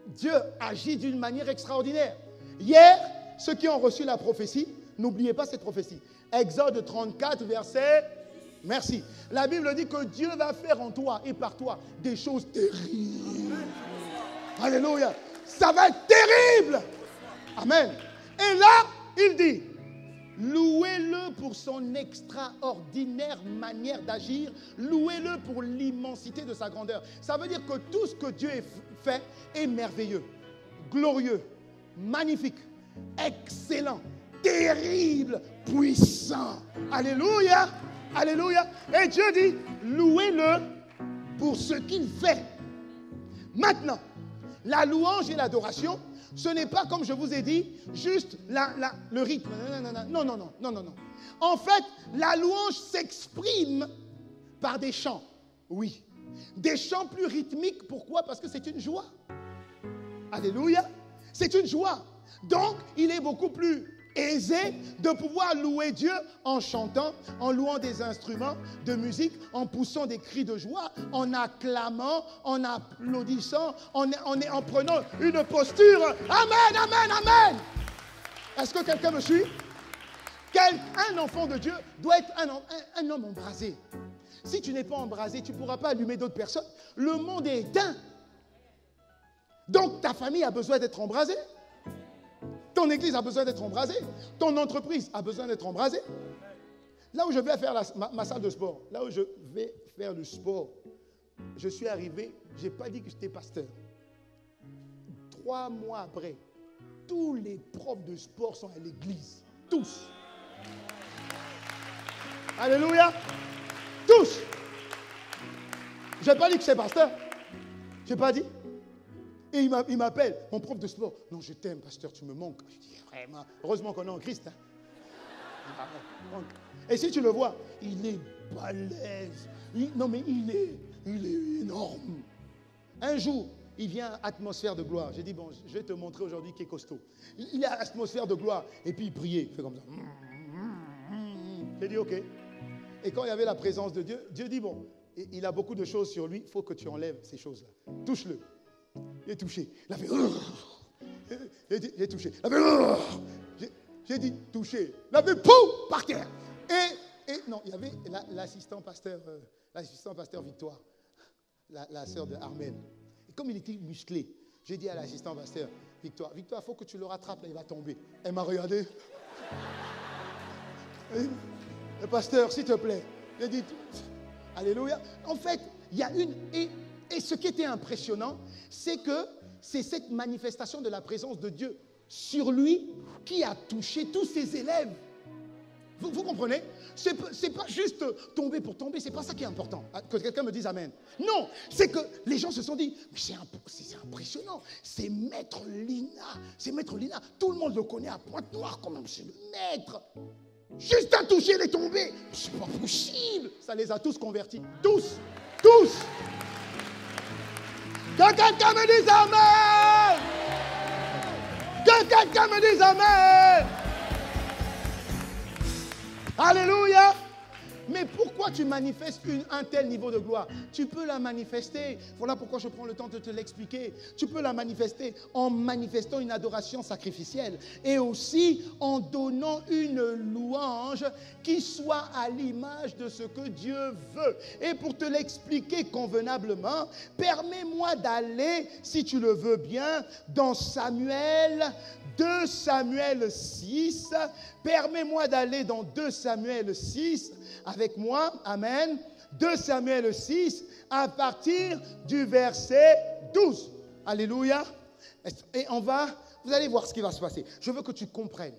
Dieu agit d'une manière extraordinaire. Hier, ceux qui ont reçu la prophétie, n'oubliez pas cette prophétie. Exode 34, verset... Merci. La Bible dit que Dieu va faire en toi et par toi des choses terribles. Alléluia. Ça va être terrible. Amen. Et là, il dit, louez-le pour son extraordinaire manière d'agir. Louez-le pour l'immensité de sa grandeur. Ça veut dire que tout ce que Dieu fait est merveilleux, glorieux, magnifique, excellent, terrible, puissant. Alléluia. Alléluia. Et Dieu dit, louez-le pour ce qu'il fait. Maintenant, la louange et l'adoration, ce n'est pas, comme je vous ai dit, juste le rythme. Non, non, non, non, non, non. En fait, la louange s'exprime par des chants. Oui. Des chants plus rythmiques. Pourquoi? Parce que c'est une joie. Alléluia. C'est une joie. Donc, il est beaucoup plus aisé de pouvoir louer Dieu en chantant, en louant des instruments de musique, en poussant des cris de joie, en acclamant, en applaudissant, en prenant une posture. Amen, amen, amen. Est-ce que quelqu'un me suit? Un enfant de Dieu doit être un homme embrasé. Si tu n'es pas embrasé, tu ne pourras pas allumer d'autres personnes. Le monde est éteint. Donc ta famille a besoin d'être embrasée. Ton église a besoin d'être embrasée. Ton entreprise a besoin d'être embrasée. Là où je vais faire ma salle de sport, là où je vais faire le sport, je suis arrivé, je n'ai pas dit que j'étais pasteur. 3 mois après, tous les profs de sport sont à l'église. Tous. Alléluia. Tous. Je n'ai pas dit que j'étais pasteur. Je n'ai pas dit. Et il m'appelle, mon prof de sport. Non, je t'aime, pasteur, tu me manques. Je dis, vraiment, heureusement qu'on est en Christ. Hein. Et si tu le vois, il est balèze. Non, mais il est énorme. Un jour, il vient à atmosphère de gloire. J'ai dit, bon, je vais te montrer aujourd'hui qui est costaud. Il est à atmosphère de gloire. Et puis il priait, il fait comme ça. J'ai dit, ok. Et quand il y avait la présence de Dieu, Dieu dit, bon, il a beaucoup de choses sur lui, il faut que tu enlèves ces choses-là. Touche-le. Il est touché. Il a fait... J'ai touché. Il a fait... J'ai dit touché. Il a fait pouf par terre. Et non, il y avait l'assistant pasteur Victoire, la sœur de Armel. Et comme il était musclé, j'ai dit à l'assistant pasteur Victoire, il faut que tu le rattrapes, là, il va tomber. Elle m'a regardé. Le pasteur, s'il te plaît. J'ai dit, alléluia. En fait, il y a une... Et ce qui était impressionnant, c'est que c'est cette manifestation de la présence de Dieu sur lui qui a touché tous ses élèves. Vous comprenez? C'est pas juste tomber pour tomber, c'est pas ça qui est important. Que quelqu'un me dise Amen. Non, c'est que les gens se sont dit, mais c'est impressionnant, c'est Maître Lina. Tout le monde le connaît à Pointe-Noire quand même, c'est le maître. Juste à toucher, il est tombé. C'est pas possible. Ça les a tous convertis. Tous. Que quelqu'un me dise Amen. Que quelqu'un me dise Amen. Alléluia. Mais pourquoi Pourquoi tu manifestes un tel niveau de gloire? Tu peux la manifester. Voilà pourquoi je prends le temps de te l'expliquer. Tu peux la manifester en manifestant une adoration sacrificielle et aussi en donnant une louange qui soit à l'image de ce que Dieu veut. Et pour te l'expliquer convenablement, permets-moi d'aller, si tu le veux bien, dans Samuel 2 Samuel 6. Permets-moi d'aller dans 2 Samuel 6 avec moi. Amen. 2 Samuel 6 à partir du verset 12. Alléluia. Et vous allez voir ce qui va se passer. Je veux que tu comprennes.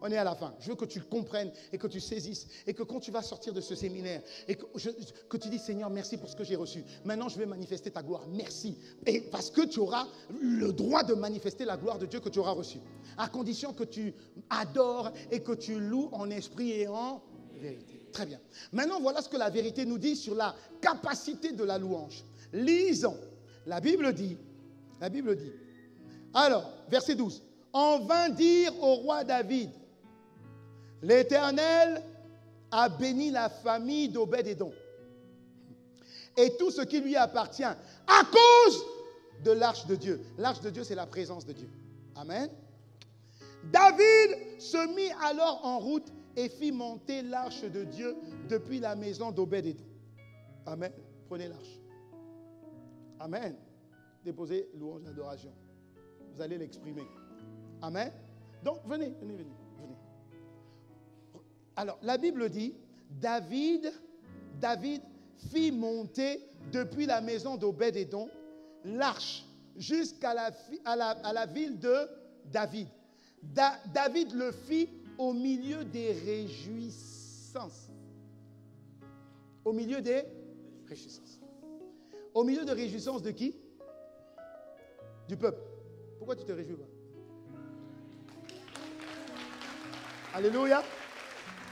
On est à la fin. Je veux que tu comprennes et que tu saisisses et que quand tu vas sortir de ce séminaire et que tu dis Seigneur, merci pour ce que j'ai reçu. Maintenant, je vais manifester ta gloire. Merci. Et parce que tu auras le droit de manifester la gloire de Dieu que tu auras reçue. À condition que tu adores et que tu loues en esprit et en vérité. Très bien. Maintenant, voilà ce que la vérité nous dit sur la capacité de la louange. Lisons. La Bible dit. Alors, verset 12. On vint dire au roi David, l'Éternel a béni la famille d'Obed-Édom et tout ce qui lui appartient à cause de l'arche de Dieu. L'arche de Dieu, c'est la présence de Dieu. Amen. David se mit alors en route et fit monter l'arche de Dieu depuis la maison d'Obed-Édom. Amen. Prenez l'arche. Amen. Déposez louange et adoration. Vous allez l'exprimer. Amen. Donc, venez. Alors, la Bible dit, David fit monter depuis la maison d'Obed-Édom l'arche jusqu'à la ville de David. David le fit au milieu des réjouissances. Au milieu des réjouissances. Au milieu des réjouissances de qui? Du peuple. Pourquoi tu te réjouis pas? Alléluia.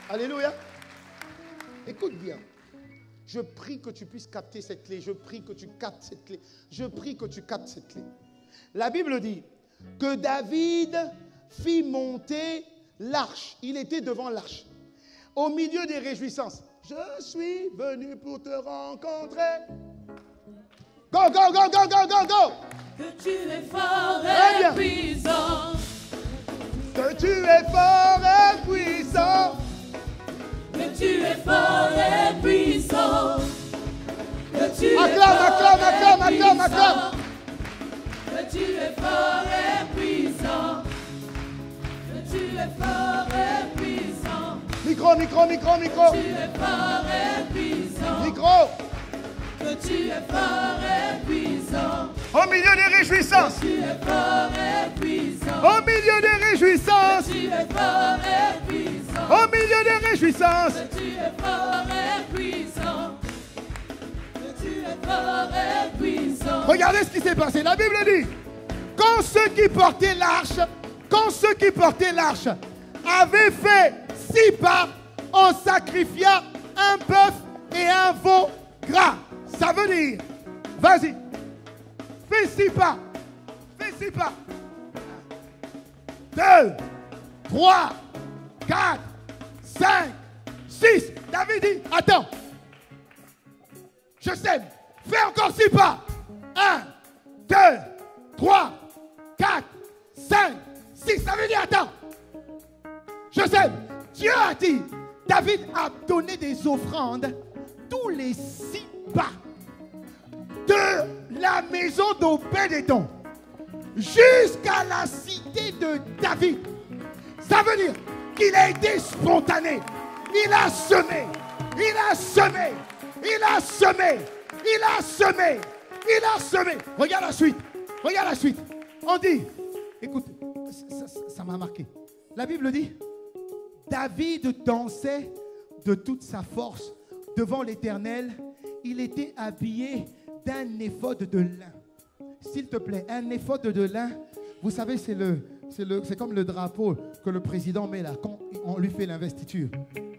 Alléluia. Écoute bien. Je prie que tu puisses capter cette clé. Je prie que tu captes cette clé. Je prie que tu captes cette clé. La Bible dit que David fit monter l'arche. Il était devant l'arche. Au milieu des réjouissances. Je suis venu pour te rencontrer. Go, go, go, go, go, go, go. Que tu es fort et puissant. Que tu es fort et puissant. Que tu es fort et puissant. Que tu es acclame. Que tu es fort et puissant. Que tu es fort et puissant. Micro. Que tu es fort et puissant. Micro. Que tu es fort et puissant. Au milieu des réjouissances. Que tu es fort et puissant. Au milieu des réjouissances. Que tu es fort et puissant. Au milieu des réjouissances. Que tu es fort et puissant. Que tu es fort et puissant. Regardez ce qui s'est passé. La Bible dit, quand ceux qui portaient l'arche avaient fait 6 pas, on sacrifia un bœuf et un veau gras. Ça veut dire, vas-y, fais 6 pas. 2, 3, 4, 5, 6. David dit, attends, je sème, fais encore 6 pas. 1, 2, 3, 4, 5, 6. Ça veut dire, attends, je sème. Dieu a dit, David a donné des offrandes tous les 6 pas de la maison d'Obed-Édom jusqu'à la cité de David. Ça veut dire qu'il a été spontané. Il a semé. Regarde la suite. On dit, écoute, ça m'a marqué. La Bible dit, David dansait de toute sa force devant l'Éternel. Il était habillé d'un éphod de lin. S'il te plaît, un éphod de lin, vous savez, c'est comme le drapeau que le président met là quand on lui fait l'investiture.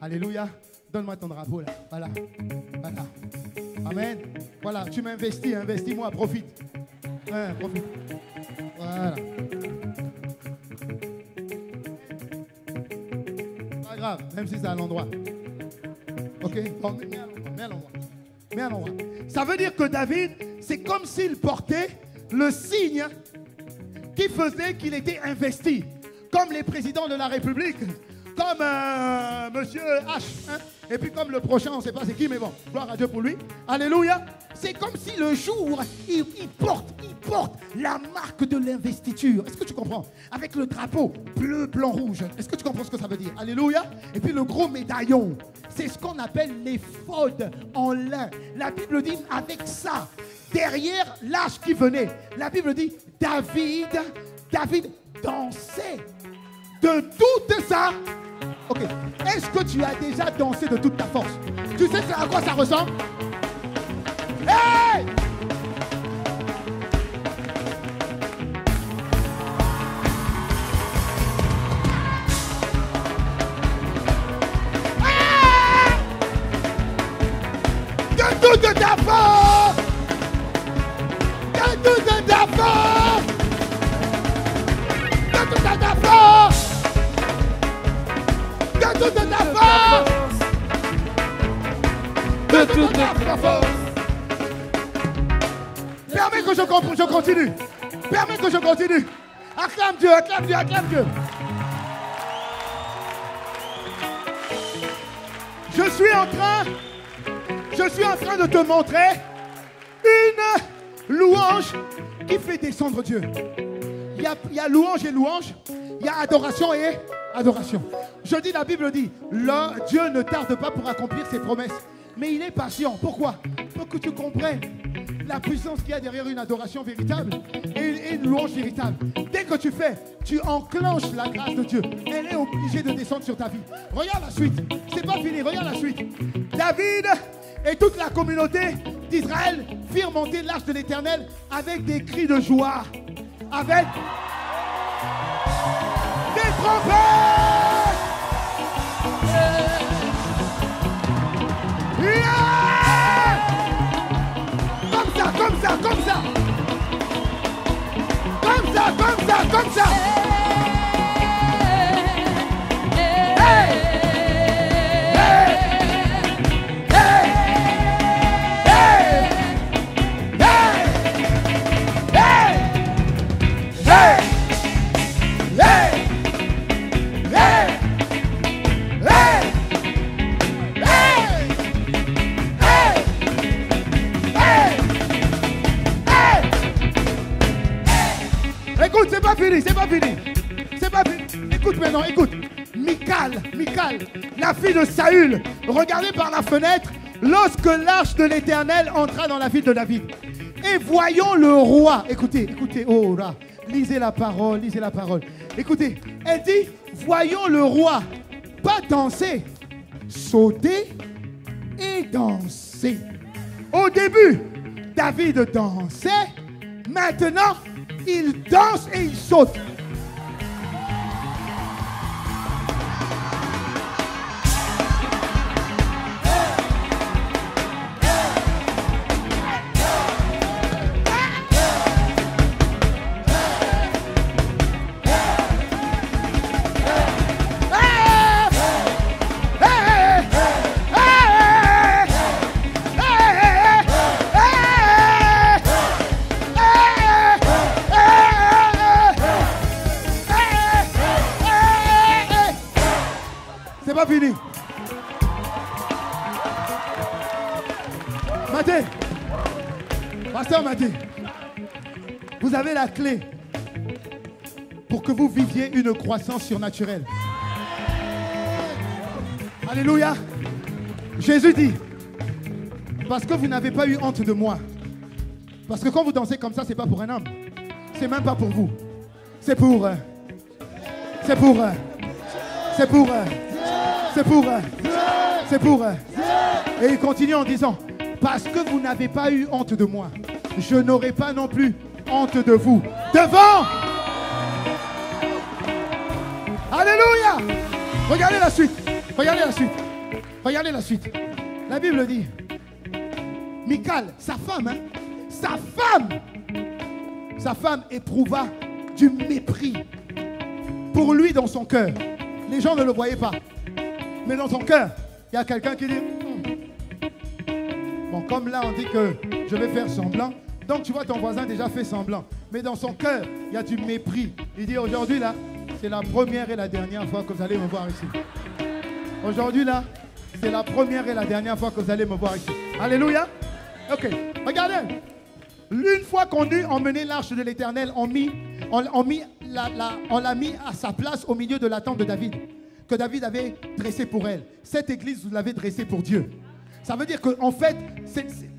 Alléluia. Donne-moi ton drapeau là. Voilà. Amen. Voilà, tu m'investis, investis-moi, profite. Ouais, profite. Voilà. Pas grave, même si c'est à l'endroit. Ok, bon, Mets un endroit. Ça veut dire que David, c'est comme s'il portait le signe qui faisait qu'il était investi. Comme les présidents de la République, comme Monsieur H. Hein? Et puis comme le prochain, on ne sait pas c'est qui, mais bon, gloire à Dieu pour lui. Alléluia. C'est comme si le jour, il porte la marque de l'investiture. Est-ce que tu comprends? Avec le drapeau bleu, blanc, rouge. Est-ce que tu comprends ce que ça veut dire? Alléluia. Et puis le gros médaillon. C'est ce qu'on appelle l'éphod en lin. La Bible dit avec ça, derrière l'âge qui venait, la Bible dit David dansait de toute ça. Ok. Est-ce que tu as déjà dansé de toute ta force? Tu sais à quoi ça ressemble? Hey! De toute ta force! De toute ta force! De toute ta force! De toute ta force! De toute ta force! Permets que je continue. Permets que je continue. Acclame Dieu, acclame Dieu, acclame Dieu. Je suis en train de te montrer une louange qui fait descendre Dieu. Il y a louange et louange. Il y a adoration et adoration. Je dis, la Bible dit, Dieu ne tarde pas pour accomplir ses promesses. Mais il est patient. Pourquoi? Pour que tu comprennes la puissance qu'il y a derrière une adoration véritable et une louange véritable. Dès que tu enclenches la grâce de Dieu. Elle est obligée de descendre sur ta vie. Regarde la suite. C'est pas fini. Regarde la suite. David et toute la communauté d'Israël firent monter l'arche de l'Éternel avec des cris de joie. Avec des trompettes. Yeah! Comme ça, comme ça, comme ça. Comme ça, comme ça, comme ça. Hey! Hey! Hey! Hey! Hey! Hey! Hey! Écoute, c'est pas fini, c'est pas fini. C'est pas fini. Écoute maintenant, écoute. Michal, la fille de Saül, regardez par la fenêtre lorsque l'arche de l'Éternel entra dans la ville de David. Et voyons le roi. Écoutez, oh là, lisez la parole. Écoutez, elle dit, voyons le roi, pas danser, sauter et danser. Au début, David dansait, maintenant, il danse et il saute. C'est pas fini. Mathé, pasteur Mathé, vous avez la clé pour que vous viviez une croissance surnaturelle. Alléluia. Jésus dit, parce que vous n'avez pas eu honte de moi. Parce que quand vous dansez comme ça, c'est pas pour un homme. C'est même pas pour vous. C'est pour... Et il continue en disant, parce que vous n'avez pas eu honte de moi, je n'aurai pas non plus honte de vous. Devant! Alléluia! Regardez la suite. La Bible dit, Michal, sa femme éprouva du mépris pour lui dans son cœur. Les gens ne le voyaient pas. Mais dans son cœur, il y a quelqu'un qui dit, Bon, comme là, on dit que je vais faire semblant. Donc, tu vois, ton voisin déjà fait semblant. Mais dans son cœur, il y a du mépris. Il dit, aujourd'hui, là, c'est la première et la dernière fois que vous allez me voir ici. Aujourd'hui, là, c'est la première et la dernière fois que vous allez me voir ici. Alléluia. Ok, regardez. Une fois qu'on eut emmené l'arche de l'Éternel, on l'a mis à sa place au milieu de la tente de David, que David avait dressée pour elle. Cette église, vous l'avez dressée pour Dieu. Ça veut dire qu'en fait,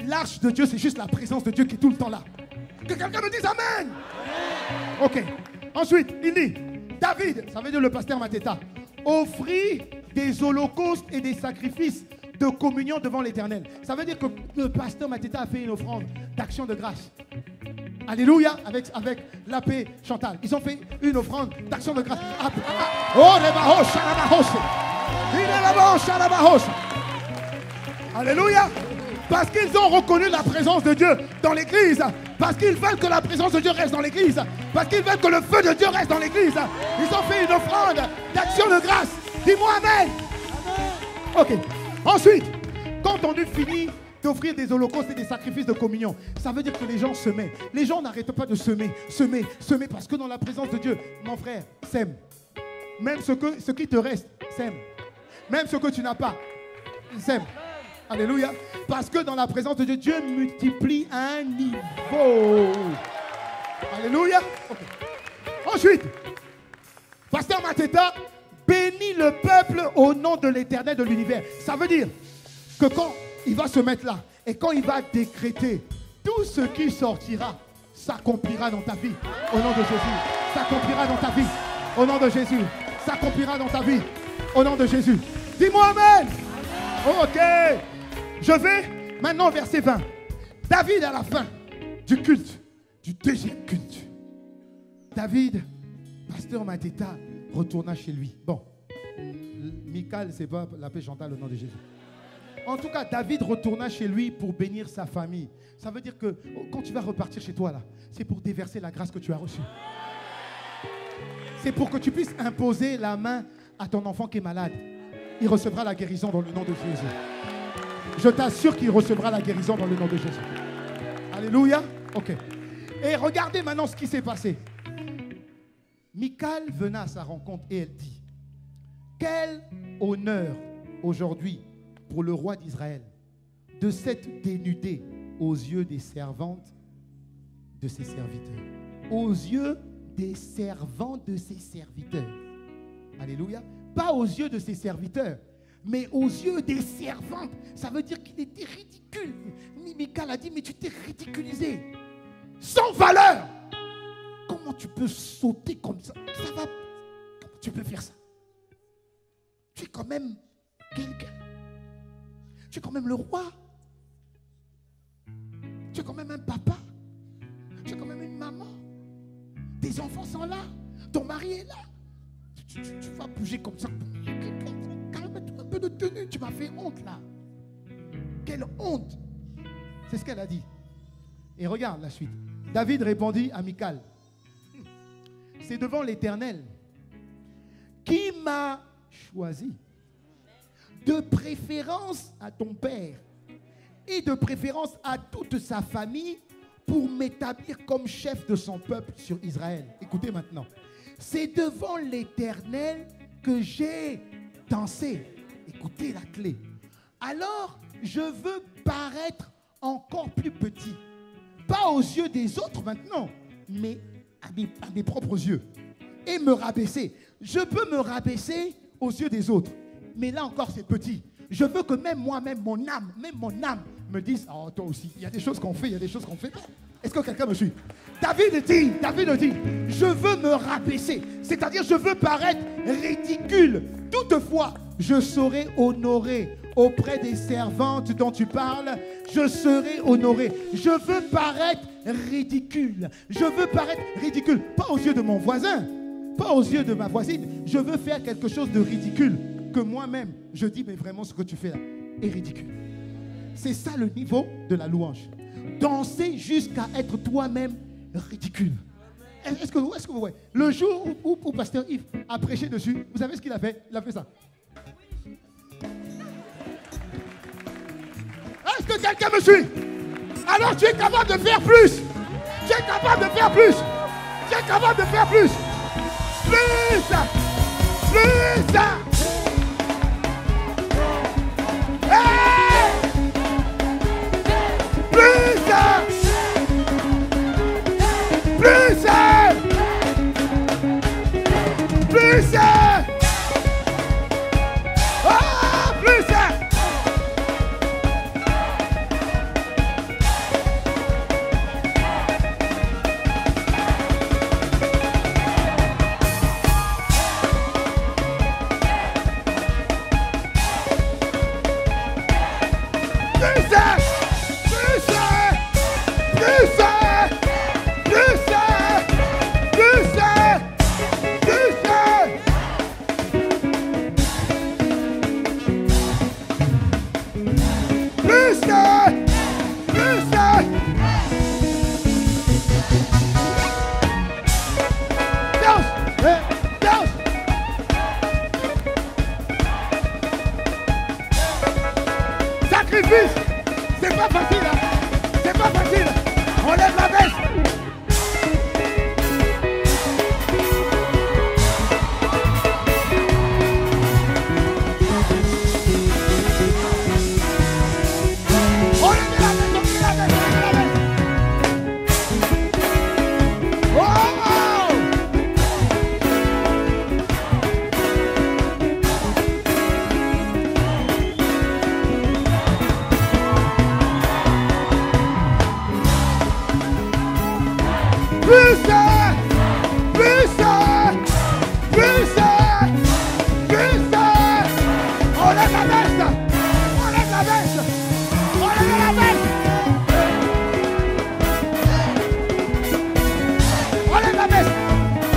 l'arche de Dieu, c'est juste la présence de Dieu qui est tout le temps là. Que quelqu'un me dise Amen. Ok. Ensuite, il dit, David, ça veut dire le pasteur Mateta, offrit des holocaustes et des sacrifices de communion devant l'Éternel. Ça veut dire que le pasteur Mateta a fait une offrande d'action de grâce. Alléluia, avec la paix Chantal. Ils ont fait une offrande d'action de grâce. Oh, alléluia. Parce qu'ils ont reconnu la présence de Dieu dans l'église. Parce qu'ils veulent que la présence de Dieu reste dans l'église. Parce qu'ils veulent que le feu de Dieu reste dans l'église. Ils ont fait une offrande d'action de grâce. Dis-moi Amen. Ok. Ensuite, quand on eut fini d'offrir des holocaustes et des sacrifices de communion, ça veut dire que les gens semaient. Les gens n'arrêtent pas de semer, parce que dans la présence de Dieu, mon frère, sème. Même ce qui te reste, sème. Même ce que tu n'as pas, sème. Alléluia. Parce que dans la présence de Dieu, Dieu multiplie à un niveau. Alléluia. Okay. Ensuite, pasteur Mateta bénit le peuple au nom de l'Éternel de l'univers. Ça veut dire que quand il va se mettre là et quand il va décréter, tout ce qui sortira s'accomplira dans ta vie. Au nom de Jésus. S'accomplira dans ta vie. Au nom de Jésus. S'accomplira dans ta vie. Au nom de Jésus. Dis-moi Amen. Ok. Je vais maintenant au verset 20. David à la fin du culte, du deuxième culte. David, pasteur Mateta, retourna chez lui. Bon, Michael, c'est pas la paix Chantal au nom de Jésus. En tout cas, David retourna chez lui pour bénir sa famille. Ça veut dire que quand tu vas repartir chez toi, là, c'est pour déverser la grâce que tu as reçue. C'est pour que tu puisses imposer la main à ton enfant qui est malade. Il recevra la guérison dans le nom de Jésus. Je t'assure qu'il recevra la guérison dans le nom de Jésus. Alléluia. Ok. Et regardez maintenant ce qui s'est passé. Michal venait à sa rencontre et elle dit, quel honneur aujourd'hui pour le roi d'Israël de s'être dénudé aux yeux des servantes de ses serviteurs. Aux yeux des servants de ses serviteurs. Alléluia. Pas aux yeux de ses serviteurs, mais aux yeux des servantes. Ça veut dire qu'il était ridicule. Michal a dit, mais tu t'es ridiculisé. Sans valeur. Comment tu peux sauter comme ça? Ça va. Comment tu peux faire ça? Tu es quand même quelqu'un. Tu es quand même le roi. Tu es quand même un papa. Tu es quand même une maman. Tes enfants sont là. Ton mari est là. Tu vas bouger comme ça. Calme-toi, un peu de tenue. Tu m'as fait honte là. Quelle honte. C'est ce qu'elle a dit. Et regarde la suite. David répondit à Michal, c'est devant l'Éternel qui m'a choisi, de préférence à ton père et de préférence à toute sa famille, pour m'établir comme chef de son peuple sur Israël. Écoutez maintenant. C'est devant l'Éternel que j'ai dansé. Écoutez la clé. Alors, je veux paraître encore plus petit. Pas aux yeux des autres maintenant, mais à mes propres yeux. Et me rabaisser. Je peux me rabaisser aux yeux des autres. Mais là encore, c'est petit. Je veux que même moi-même, mon âme me dise, oh, toi aussi, il y a des choses qu'on fait, il y a des choses qu'on fait pas. Est-ce que quelqu'un me suit? David dit, je veux me rabaisser. C'est-à-dire, je veux paraître ridicule. Toutefois, je serai honoré auprès des servantes dont tu parles. Je serai honoré. Je veux paraître ridicule. Je veux paraître ridicule. Pas aux yeux de mon voisin, pas aux yeux de ma voisine. Je veux faire quelque chose de ridicule que moi-même, je dis, mais vraiment, ce que tu fais là est ridicule. C'est ça le niveau de la louange. Danser jusqu'à être toi-même ridicule. Est-ce que vous voyez? Le jour où pasteur Yves a prêché dessus, vous savez ce qu'il a fait? Il a fait ça. Ah, Est-ce que quelqu'un me suit? Alors tu es capable de faire plus. Tu es capable de faire plus. Tu es capable de faire plus. Plus. Plus. Hey! Plus. Plus. Plus. Ah, plus. Sacrifice, c'est pas facile, hein? C'est pas facile. On lève la veste. On lève la veste, on lève la veste, on lève la veste. Oh!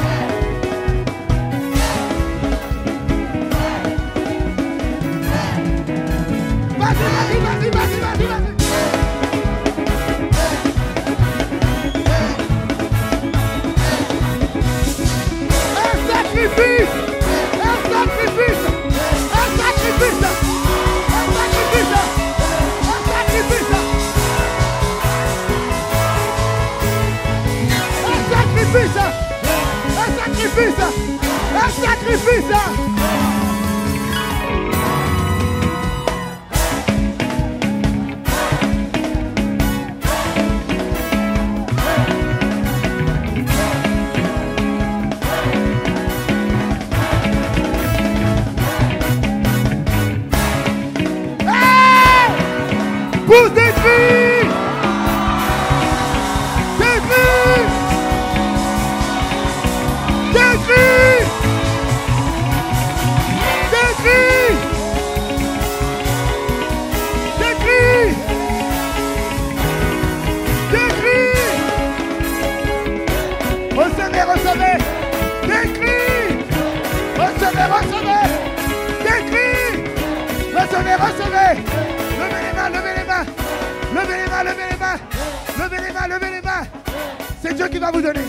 Un sacrifice. Pour détruire. Détruire. Détruire. Détruire. Détruire. Détruire. Recevez, recevez. Détruire. Recevez, recevez. Détruire. Recevez, recevez. Levez les mains, levez les mains. Levez les mains, levez les mains. Levez les mains, levez les mains. C'est Dieu qui va vous donner.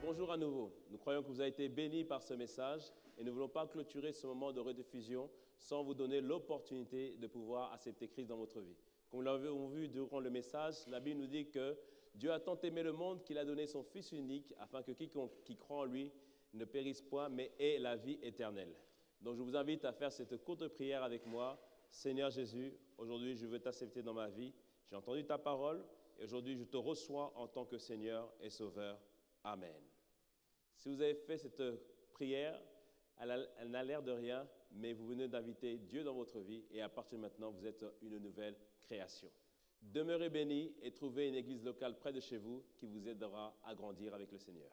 Bonjour à nouveau. Nous croyons que vous avez été bénis par ce message et nous ne voulons pas clôturer ce moment de rediffusion sans vous donner l'opportunité de pouvoir accepter Christ dans votre vie. Comme nous l'avons vu durant le message, la Bible nous dit que Dieu a tant aimé le monde qu'il a donné son Fils unique afin que quiconque qui croit en lui ne périsse point mais ait la vie éternelle. Donc je vous invite à faire cette courte prière avec moi. Seigneur Jésus, aujourd'hui je veux t'accepter dans ma vie. J'ai entendu ta parole et aujourd'hui je te reçois en tant que Seigneur et Sauveur. Amen. Si vous avez fait cette prière, elle n'a l'air de rien, mais vous venez d'inviter Dieu dans votre vie et à partir de maintenant, vous êtes une nouvelle création. Demeurez bénis et trouvez une église locale près de chez vous qui vous aidera à grandir avec le Seigneur.